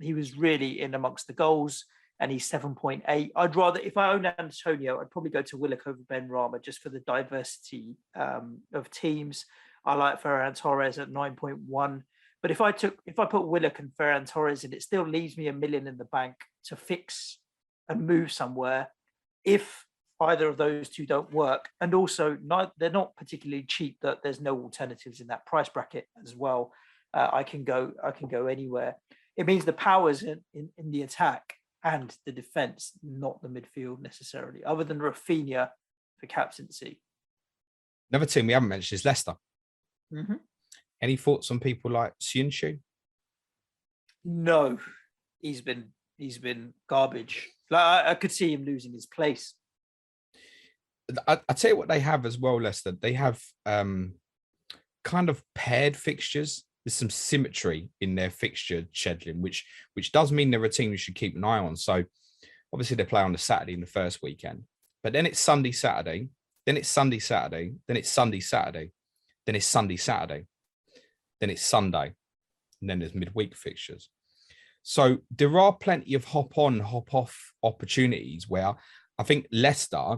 He was really in amongst the goals, and he's 7.8. I'd rather, if I own Antonio, I'd probably go to Willock over Ben Rama just for the diversity of teams. I like Ferran Torres at 9.1. But if I put Willock and Ferran Torres in, it still leaves me $1 million in the bank to fix and move somewhere if either of those two don't work. And also, they're not particularly cheap, that there's no alternatives in that price bracket as well. I can go anywhere. It means the power's in the attack and the defense, not the midfield necessarily, other than Rafinha for captaincy. Another team we haven't mentioned is Leicester. Mm-hmm. Any thoughts on people like Suj? No, he's been garbage. Like, I could see him losing his place. I tell you what they have as well, Leicester. They have kind of paired fixtures. There's some symmetry in their fixture scheduling, which does mean they're a team you should keep an eye on. So obviously they play on the Saturday in the first weekend, but then it's Sunday, Saturday, then it's Sunday, Saturday, then it's Sunday, Saturday, then it's Sunday, Saturday, then it's Sunday, and then there's midweek fixtures. So there are plenty of hop on, hop off opportunities where I think Leicester,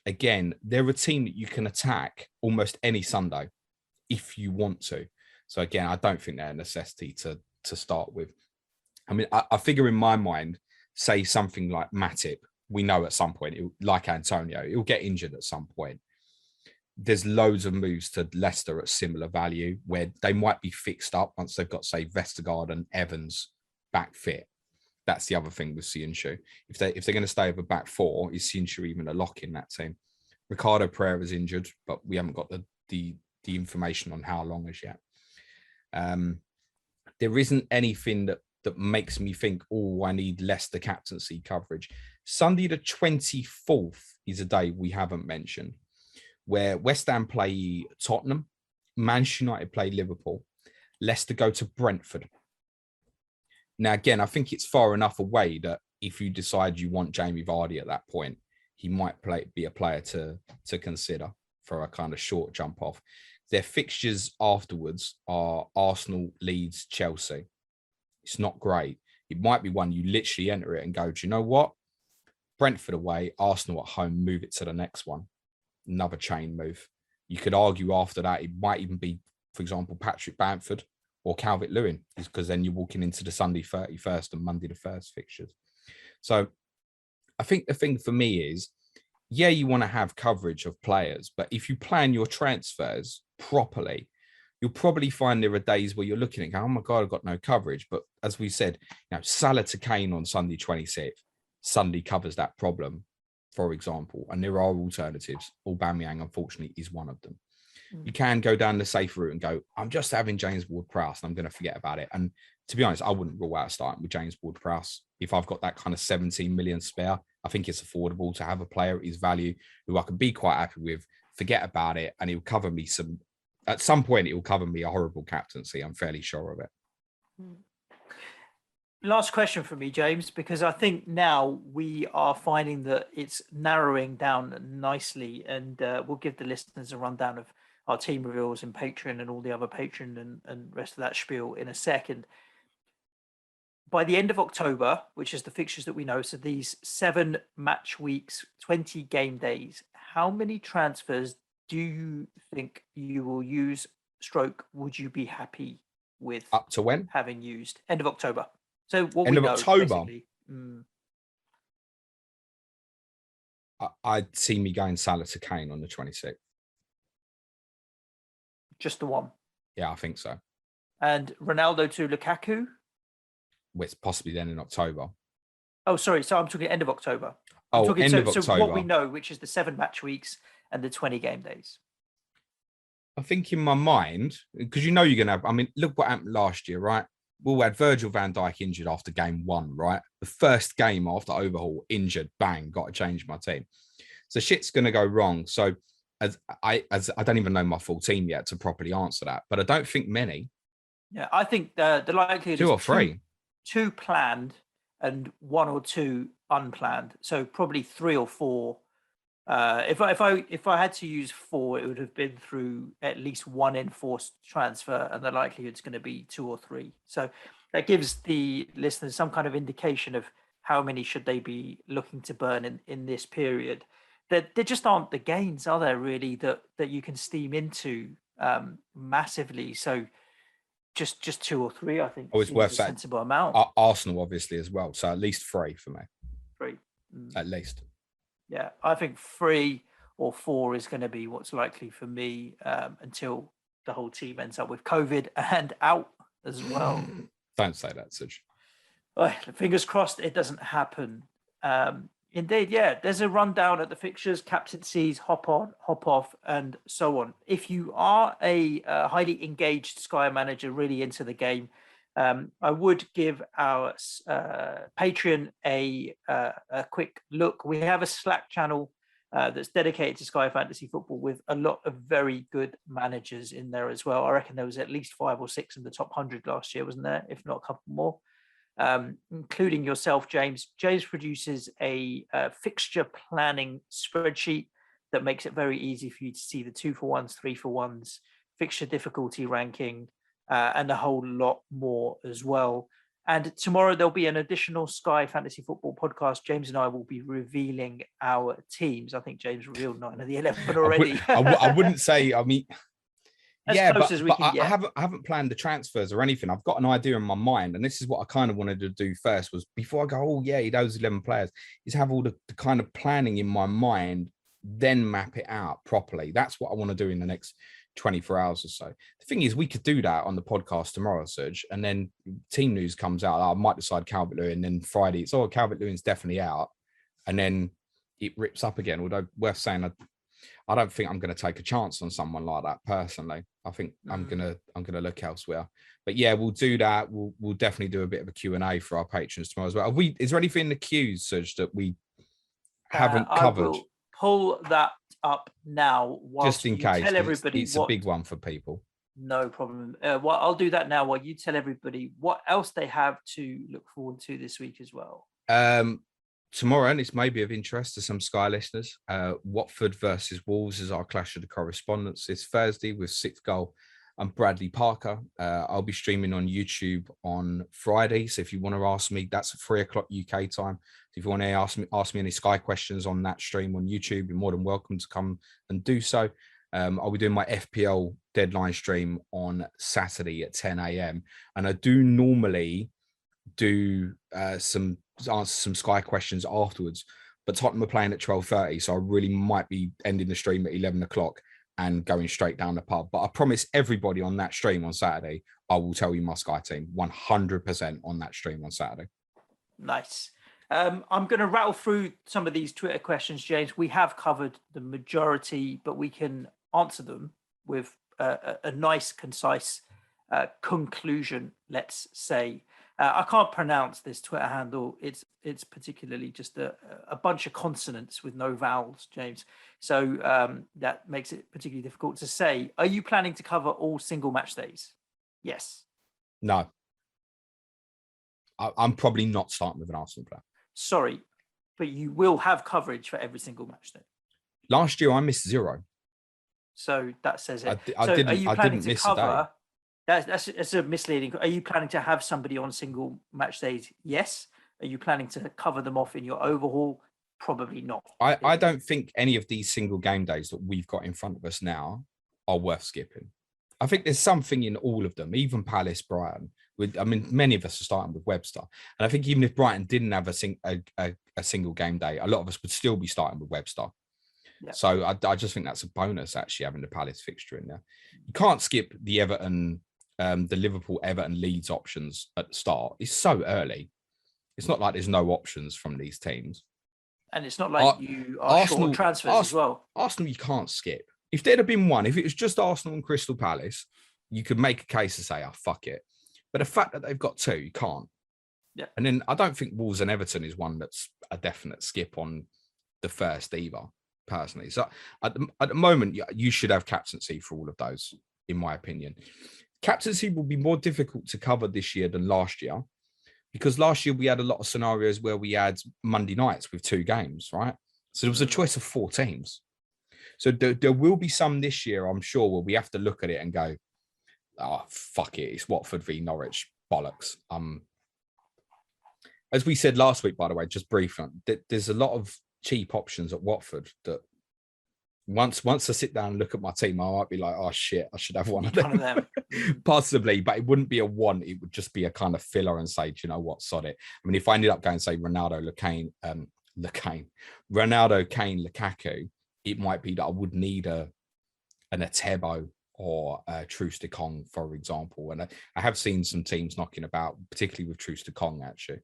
again, they're a team that you can attack almost any Sunday if you want to. So again, I don't think they're a necessity to start with. I mean, I figure in my mind, say something like Matip, we know at some point, like Antonio, he'll get injured at some point. There's loads of moves to Leicester at similar value where they might be fixed up once they've got, say, Vestergaard and Evans back fit. That's the other thing with Suj. If they're going to stay with a back 4, is Suj even a lock in that team? Ricardo Pereira's injured, but we haven't got the information on how long as yet. There isn't anything that that makes me think, oh, I need Leicester captaincy coverage. Sunday the 24th is a day we haven't mentioned, where West Ham play Tottenham, Manchester United play Liverpool, Leicester go to Brentford. Now, again, I think it's far enough away that if you decide you want Jamie Vardy at that point, he might be a player to consider for a kind of short jump off. Their fixtures afterwards are Arsenal, Leeds, Chelsea. It's not great. It might be one you literally enter it and go, do you know what? Brentford away, Arsenal at home, move it to the next one. Another chain move. You could argue after that, it might even be, for example, Patrick Bamford or Calvert-Lewin, because then you're walking into the Sunday 31st and Monday the 1st fixtures. So I think the thing for me is, yeah, you want to have coverage of players, but if you plan your transfers properly, you'll probably find there are days where you're looking at, oh my God, I've got no coverage. But as we said, Salah to Kane on Sunday 26th, Sunday covers that problem, for example. And there are alternatives. Aubameyang, unfortunately, is one of them. You can go down the safe route and go, I'm just having James Ward-Prowse and I'm going to forget about it. And to be honest, I wouldn't rule out starting with James Ward-Prowse. If I've got that kind of 17 million spare, I think it's affordable to have a player at his value who I can be quite happy with, forget about it, and he'll cover me at some point, it will cover me a horrible captaincy. I'm fairly sure of it. Last question for me, James, because I think now we are finding that it's narrowing down nicely, and we'll give the listeners a rundown of our team reveals in Patreon and all the other Patreon and rest of that spiel in a second. By the end of October, which is the fixtures that we know, so these 7 match weeks, 20 game days, how many transfers do you think you will use, would you be happy with? Up to when? Having used end of October. So what end we of know, October. I'd see me going Salah to Kane on the 26th. Just the one? Yeah, I think so. And Ronaldo to Lukaku? It's possibly then in October. Oh, sorry. So I'm talking end of October. End of October. So what we know, which is the 7 match weeks and the 20 game days. I think in my mind, because you're going to have, I mean, look what happened last year, right? We had Virgil van Dijk injured after game 1, right? The first game after Overhaul, injured, bang, got to change my team. So shit's going to go wrong. So as I don't even know my full team yet to properly answer that, but I don't think many. Yeah, I think the likelihood 2 or 3. 2 planned and 1 or 2 unplanned. So probably 3 or 4. If I had to use 4, it would have been through at least 1 enforced transfer, and the likelihood is going to be 2 or 3. So that gives the listeners some kind of indication of how many should they be looking to burn in this period. There just aren't the gains, are there, really, that you can steam into massively. So just 2 or 3, I think, it's worth a sensible amount. Arsenal, obviously, as well. So at least 3 for me. 3. At least. Yeah, I think 3 or 4 is going to be what's likely for me until the whole team ends up with COVID and out as well. Don't say that, Suj. Fingers crossed it doesn't happen. Indeed, yeah, there's a rundown at the fixtures, captaincies, hop on, hop off, and so on. If you are a highly engaged Sky manager, really into the game, I would give our Patreon a quick look. We have a Slack channel that's dedicated to Sky Fantasy Football with a lot of very good managers in there as well. I reckon there was at least 5 or 6 in the top 100 last year, wasn't there? If not a couple more. Including yourself, James. James produces a fixture planning spreadsheet that makes it very easy for you to see the 2-for-1s, 3-for-1s, fixture difficulty ranking, and a whole lot more as well. And tomorrow there'll be an additional Sky Fantasy Football podcast. James and I will be revealing our teams. I think James revealed 9 of the 11 already. I wouldn't say, I mean... As close as we can get. I haven't planned the transfers or anything. I've got an idea in my mind, and this is what I kind of wanted to do first. Was before I go, oh yeah, those 11 players, is have all the kind of planning in my mind, then map it out properly. That's what I want to do in the next 24 hours or so. The thing is, we could do that on the podcast tomorrow, Suj, and then team news comes out. I might decide Calvert-Lewin, and then Friday it's Calvert-Lewin's definitely out, and then it rips up again. Although worth saying, I don't think I'm going to take a chance on someone like that personally. I think I'm gonna look elsewhere. But yeah, we'll do that. We'll definitely do a bit of a Q&A for our patrons tomorrow as well. Is there anything in the queues, Suj, that we haven't covered? I will pull that up now Just in case, tell everybody it's a big one for people. No problem. Well, I'll do that now while you tell everybody what else they have to look forward to this week as well. Tomorrow, and this may be of interest to some Sky listeners, Watford versus Wolves is our clash of the correspondents this Thursday with Sixth Goal and Bradley Parker. I'll be streaming on YouTube on Friday. So if you want to ask me, that's at 3:00 UK time. So if you want to ask me any Sky questions on that stream on YouTube, you're more than welcome to come and do so. I'll be doing my FPL deadline stream on Saturday at 10 a.m. And I do normally do answer some Sky questions afterwards, but Tottenham are playing at 12:30, so I really might be ending the stream at 11 o'clock and going straight down the pub. But I promise everybody on that stream on Saturday, I will tell you my Sky team 100% on that stream on Saturday. Nice. I'm going to rattle through some of these Twitter questions, James. We have covered the majority, but we can answer them with a nice, concise conclusion, let's say. I can't pronounce this Twitter handle. It's particularly just a bunch of consonants with no vowels, James. So that makes it particularly difficult to say. Are you planning to cover all single match days? Yes. No. I'm probably not starting with an Arsenal player. Sorry, but you will have coverage for every single match day. Last year, I missed 0. So that says it. I didn't miss a day. That's a misleading. Are you planning to have somebody on single match days? Yes. Are you planning to cover them off in your overhaul? Probably not. I don't think any of these single game days that we've got in front of us now are worth skipping. I think there's something in all of them, even Palace, Brighton. Many of us are starting with Webster. And I think even if Brighton didn't have a single game day, a lot of us would still be starting with Webster. Yeah. So I just think that's a bonus, actually, having the Palace fixture in there. You can't skip the the Liverpool, Everton, Leeds options at the start. It's so early. It's not like there's no options from these teams. And it's not like you are short on transfers as well. Arsenal, you can't skip. If there'd have been one, if it was just Arsenal and Crystal Palace, you could make a case to say, fuck it. But the fact that they've got 2, you can't. Yeah. And then I don't think Wolves and Everton is one that's a definite skip on the first either, personally. So at the moment, you should have captaincy for all of those, in my opinion. Captaincy will be more difficult to cover this year than last year, because last year we had a lot of scenarios where we had Monday nights with 2 games, right? So there was a choice of 4 teams. So there will be some this year, I'm sure, where we have to look at it and go, fuck it, it's Watford v Norwich, bollocks. As we said last week, by the way, just briefly, there's a lot of cheap options at Watford that once I sit down and look at my team, I might be like, oh shit, I should have one of them. Possibly, but it wouldn't be a want. It would just be a kind of filler and say, do you know what, sod it. I mean, if I ended up going, say, Ronaldo, Kane, Lukaku, it might be that I would need an Atebo or Truce de Kong, for example. And I have seen some teams knocking about, particularly with Truce de Kong, actually.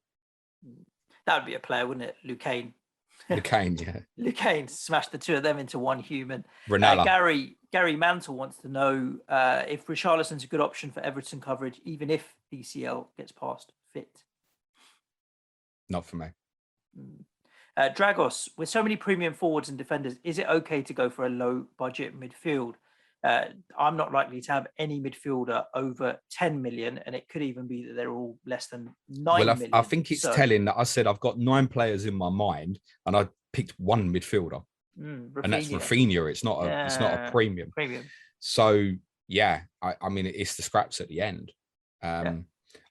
That would be a player, wouldn't it? Lucane, yeah. Lucane, smash the 2 of them into one human. Gary Mantle wants to know if Richarlison's a good option for Everton coverage, even if DCL gets past fit. Not for me. Dragos, with so many premium forwards and defenders, is it okay to go for a low budget midfield? I'm not likely to have any midfielder over 10 million, and it could even be that they're all less than 9 million. I think it's telling that I said I've got 9 players in my mind, and I picked one midfielder, and that's Rafinha. It's not a premium. So yeah, I mean, it's the scraps at the end. I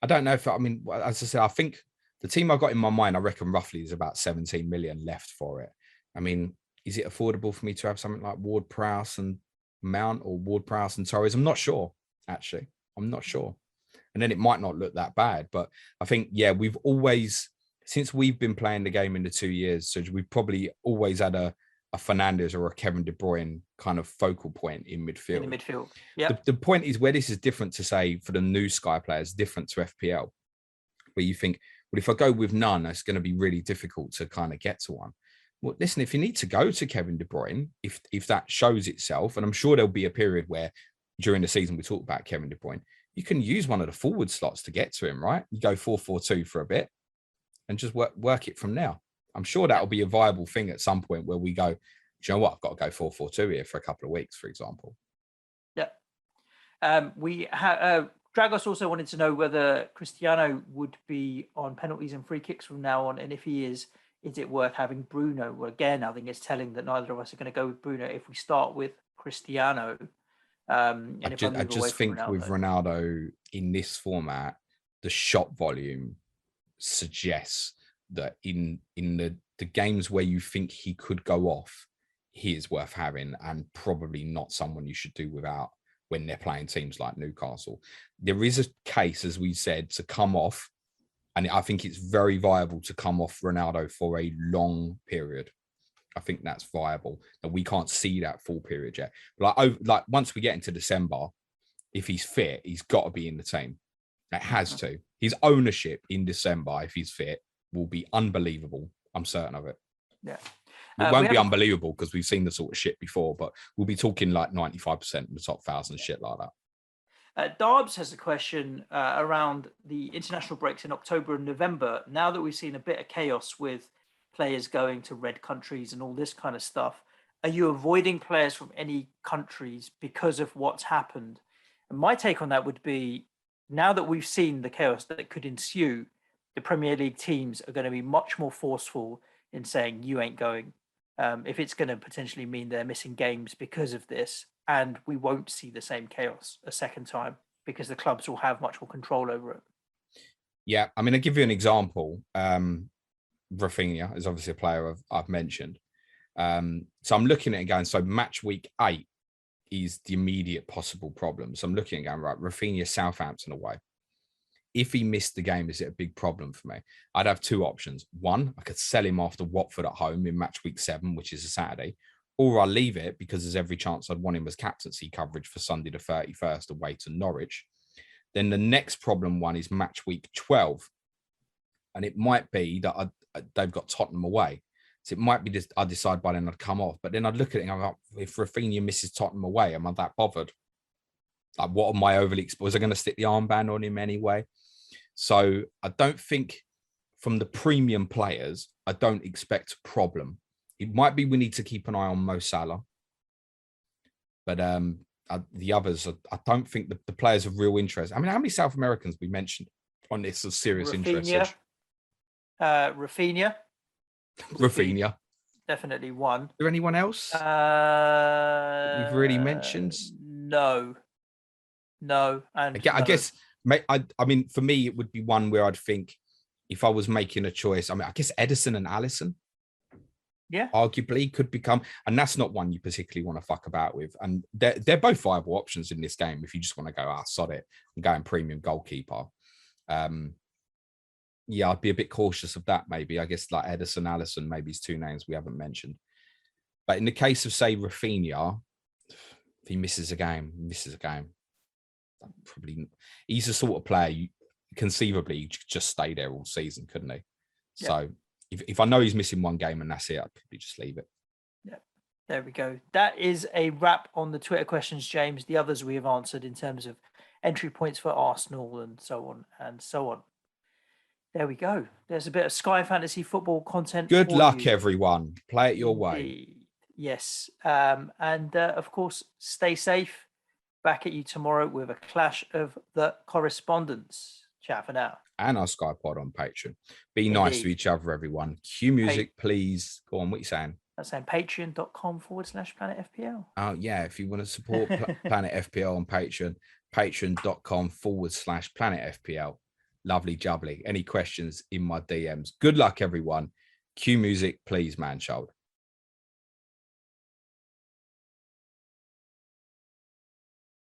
don't know if as I said, I think the team I got in my mind, I reckon roughly is about 17 million left for it. I mean, is it affordable for me to have something like Ward-Prowse and Mount, or Ward-Prowse and Torres? I'm not sure, actually. I'm not sure. And then it might not look that bad. But I think, we've always, since we've been playing the game in the 2 years, so we've probably always had a Fernandes or a Kevin De Bruyne kind of focal point in midfield. In the midfield, yeah. The point is where this is different to, say, for the new Sky players, different to FPL, where you think, well, if I go with none, it's going to be really difficult to kind of get to one. Well, listen, if you need to go to Kevin De Bruyne, if that shows itself, and I'm sure there'll be a period where during the season we talk about Kevin De Bruyne, you can use one of the forward slots to get to him, right? You go 4-4-2 for a bit and just work it from now. I'm sure that'll be a viable thing at some point where we go, do you know what? I've got to go 4-4-2 here for a couple of weeks, for example. Yeah. Dragos also wanted to know whether Cristiano would be on penalties and free kicks from now on, and if he is it worth having Bruno? Well, again, I think it's telling that neither of us are going to go with Bruno if we start with Cristiano. And I just think with Ronaldo in this format, the shot volume suggests that in the games where you think he could go off, he is worth having and probably not someone you should do without when they're playing teams like Newcastle. There is a case, as we said, to come off, and I think it's very viable to come off Ronaldo for a long period. I think that's viable, and we can't see that full period yet. Like once we get into December, if he's fit, he's got to be in the team. It has to. His ownership in December, if he's fit, will be unbelievable. I'm certain of it. Yeah. It won't be unbelievable because we've seen the sort of shit before, but we'll be talking like 95% of the top 1,000 shit like that. Darbs has a question around the international breaks in October and November. Now that we've seen a bit of chaos with players going to red countries and all this kind of stuff, are you avoiding players from any countries because of what's happened? And my take on that would be, now that we've seen the chaos that could ensue, the Premier League teams are going to be much more forceful in saying you ain't going. If it's going to potentially mean they're missing games because of this, and we won't see the same chaos a second time because the clubs will have much more control over it. Yeah, I mean, I'll give you an example. Rafinha is obviously a player I've mentioned. So I'm looking at it going, so match week 8 is the immediate possible problem. So I'm looking at going, right, Rafinha, Southampton away. If he missed the game, is it a big problem for me? I'd have two options. One, I could sell him after Watford at home in match week 7, which is a Saturday, or I'll leave it because there's every chance I'd want him as captaincy coverage for Sunday the 31st away to Norwich. Then the next problem one is match week 12. And it might be that they've got Tottenham away. So it might be just I decide by then I'd come off. But then I'd look at it and go, if Rafinha misses Tottenham away, am I that bothered? Like, what am I overly exposed? Was I going to stick the armband on him anyway? So I don't think from the premium players, I don't expect a problem. It might be we need to keep an eye on Mo Salah. But the others, I don't think the players of real interest. I mean, how many South Americans we mentioned on this of serious interest? Rafinha. Definitely one. Is there anyone else we've really mentioned? No. And I guess, I mean, for me, it would be one where I'd think if I was making a choice, I mean, I guess Edison and Alisson. Yeah. Arguably could become, and that's not one you particularly want to fuck about with. And they're both viable options in this game if you just want to go, sod it, and go in premium goalkeeper. Yeah, I'd be a bit cautious of that, maybe. I guess like Edison, Alisson, maybe is two names we haven't mentioned. But in the case of, say, Rafinha, if he misses a game. Probably, he's the sort of player you conceivably you could just stay there all season, couldn't he? Yeah. So if I know he's missing one game and that's it, I'd probably just leave it. Yeah, there we go. That is a wrap on the Twitter questions, James. The others we have answered in terms of entry points for Arsenal and so on and so on. There we go. There's a bit of Sky Fantasy football content. Good luck, everyone. Play it your way. Yes. And of course, stay safe. Back at you tomorrow with a clash of the Correspondents. Chat for now. And our Sky Pod on Patreon. Be nice to each other, everyone. Cue music, please. Go on, what are you saying? I'm saying patreon.com/planetfpl. Oh, yeah. If you want to support Planet FPL on Patreon, patreon.com/planetfpl. Lovely jubbly. Any questions in my DMs? Good luck, everyone. Cue music, please, man child.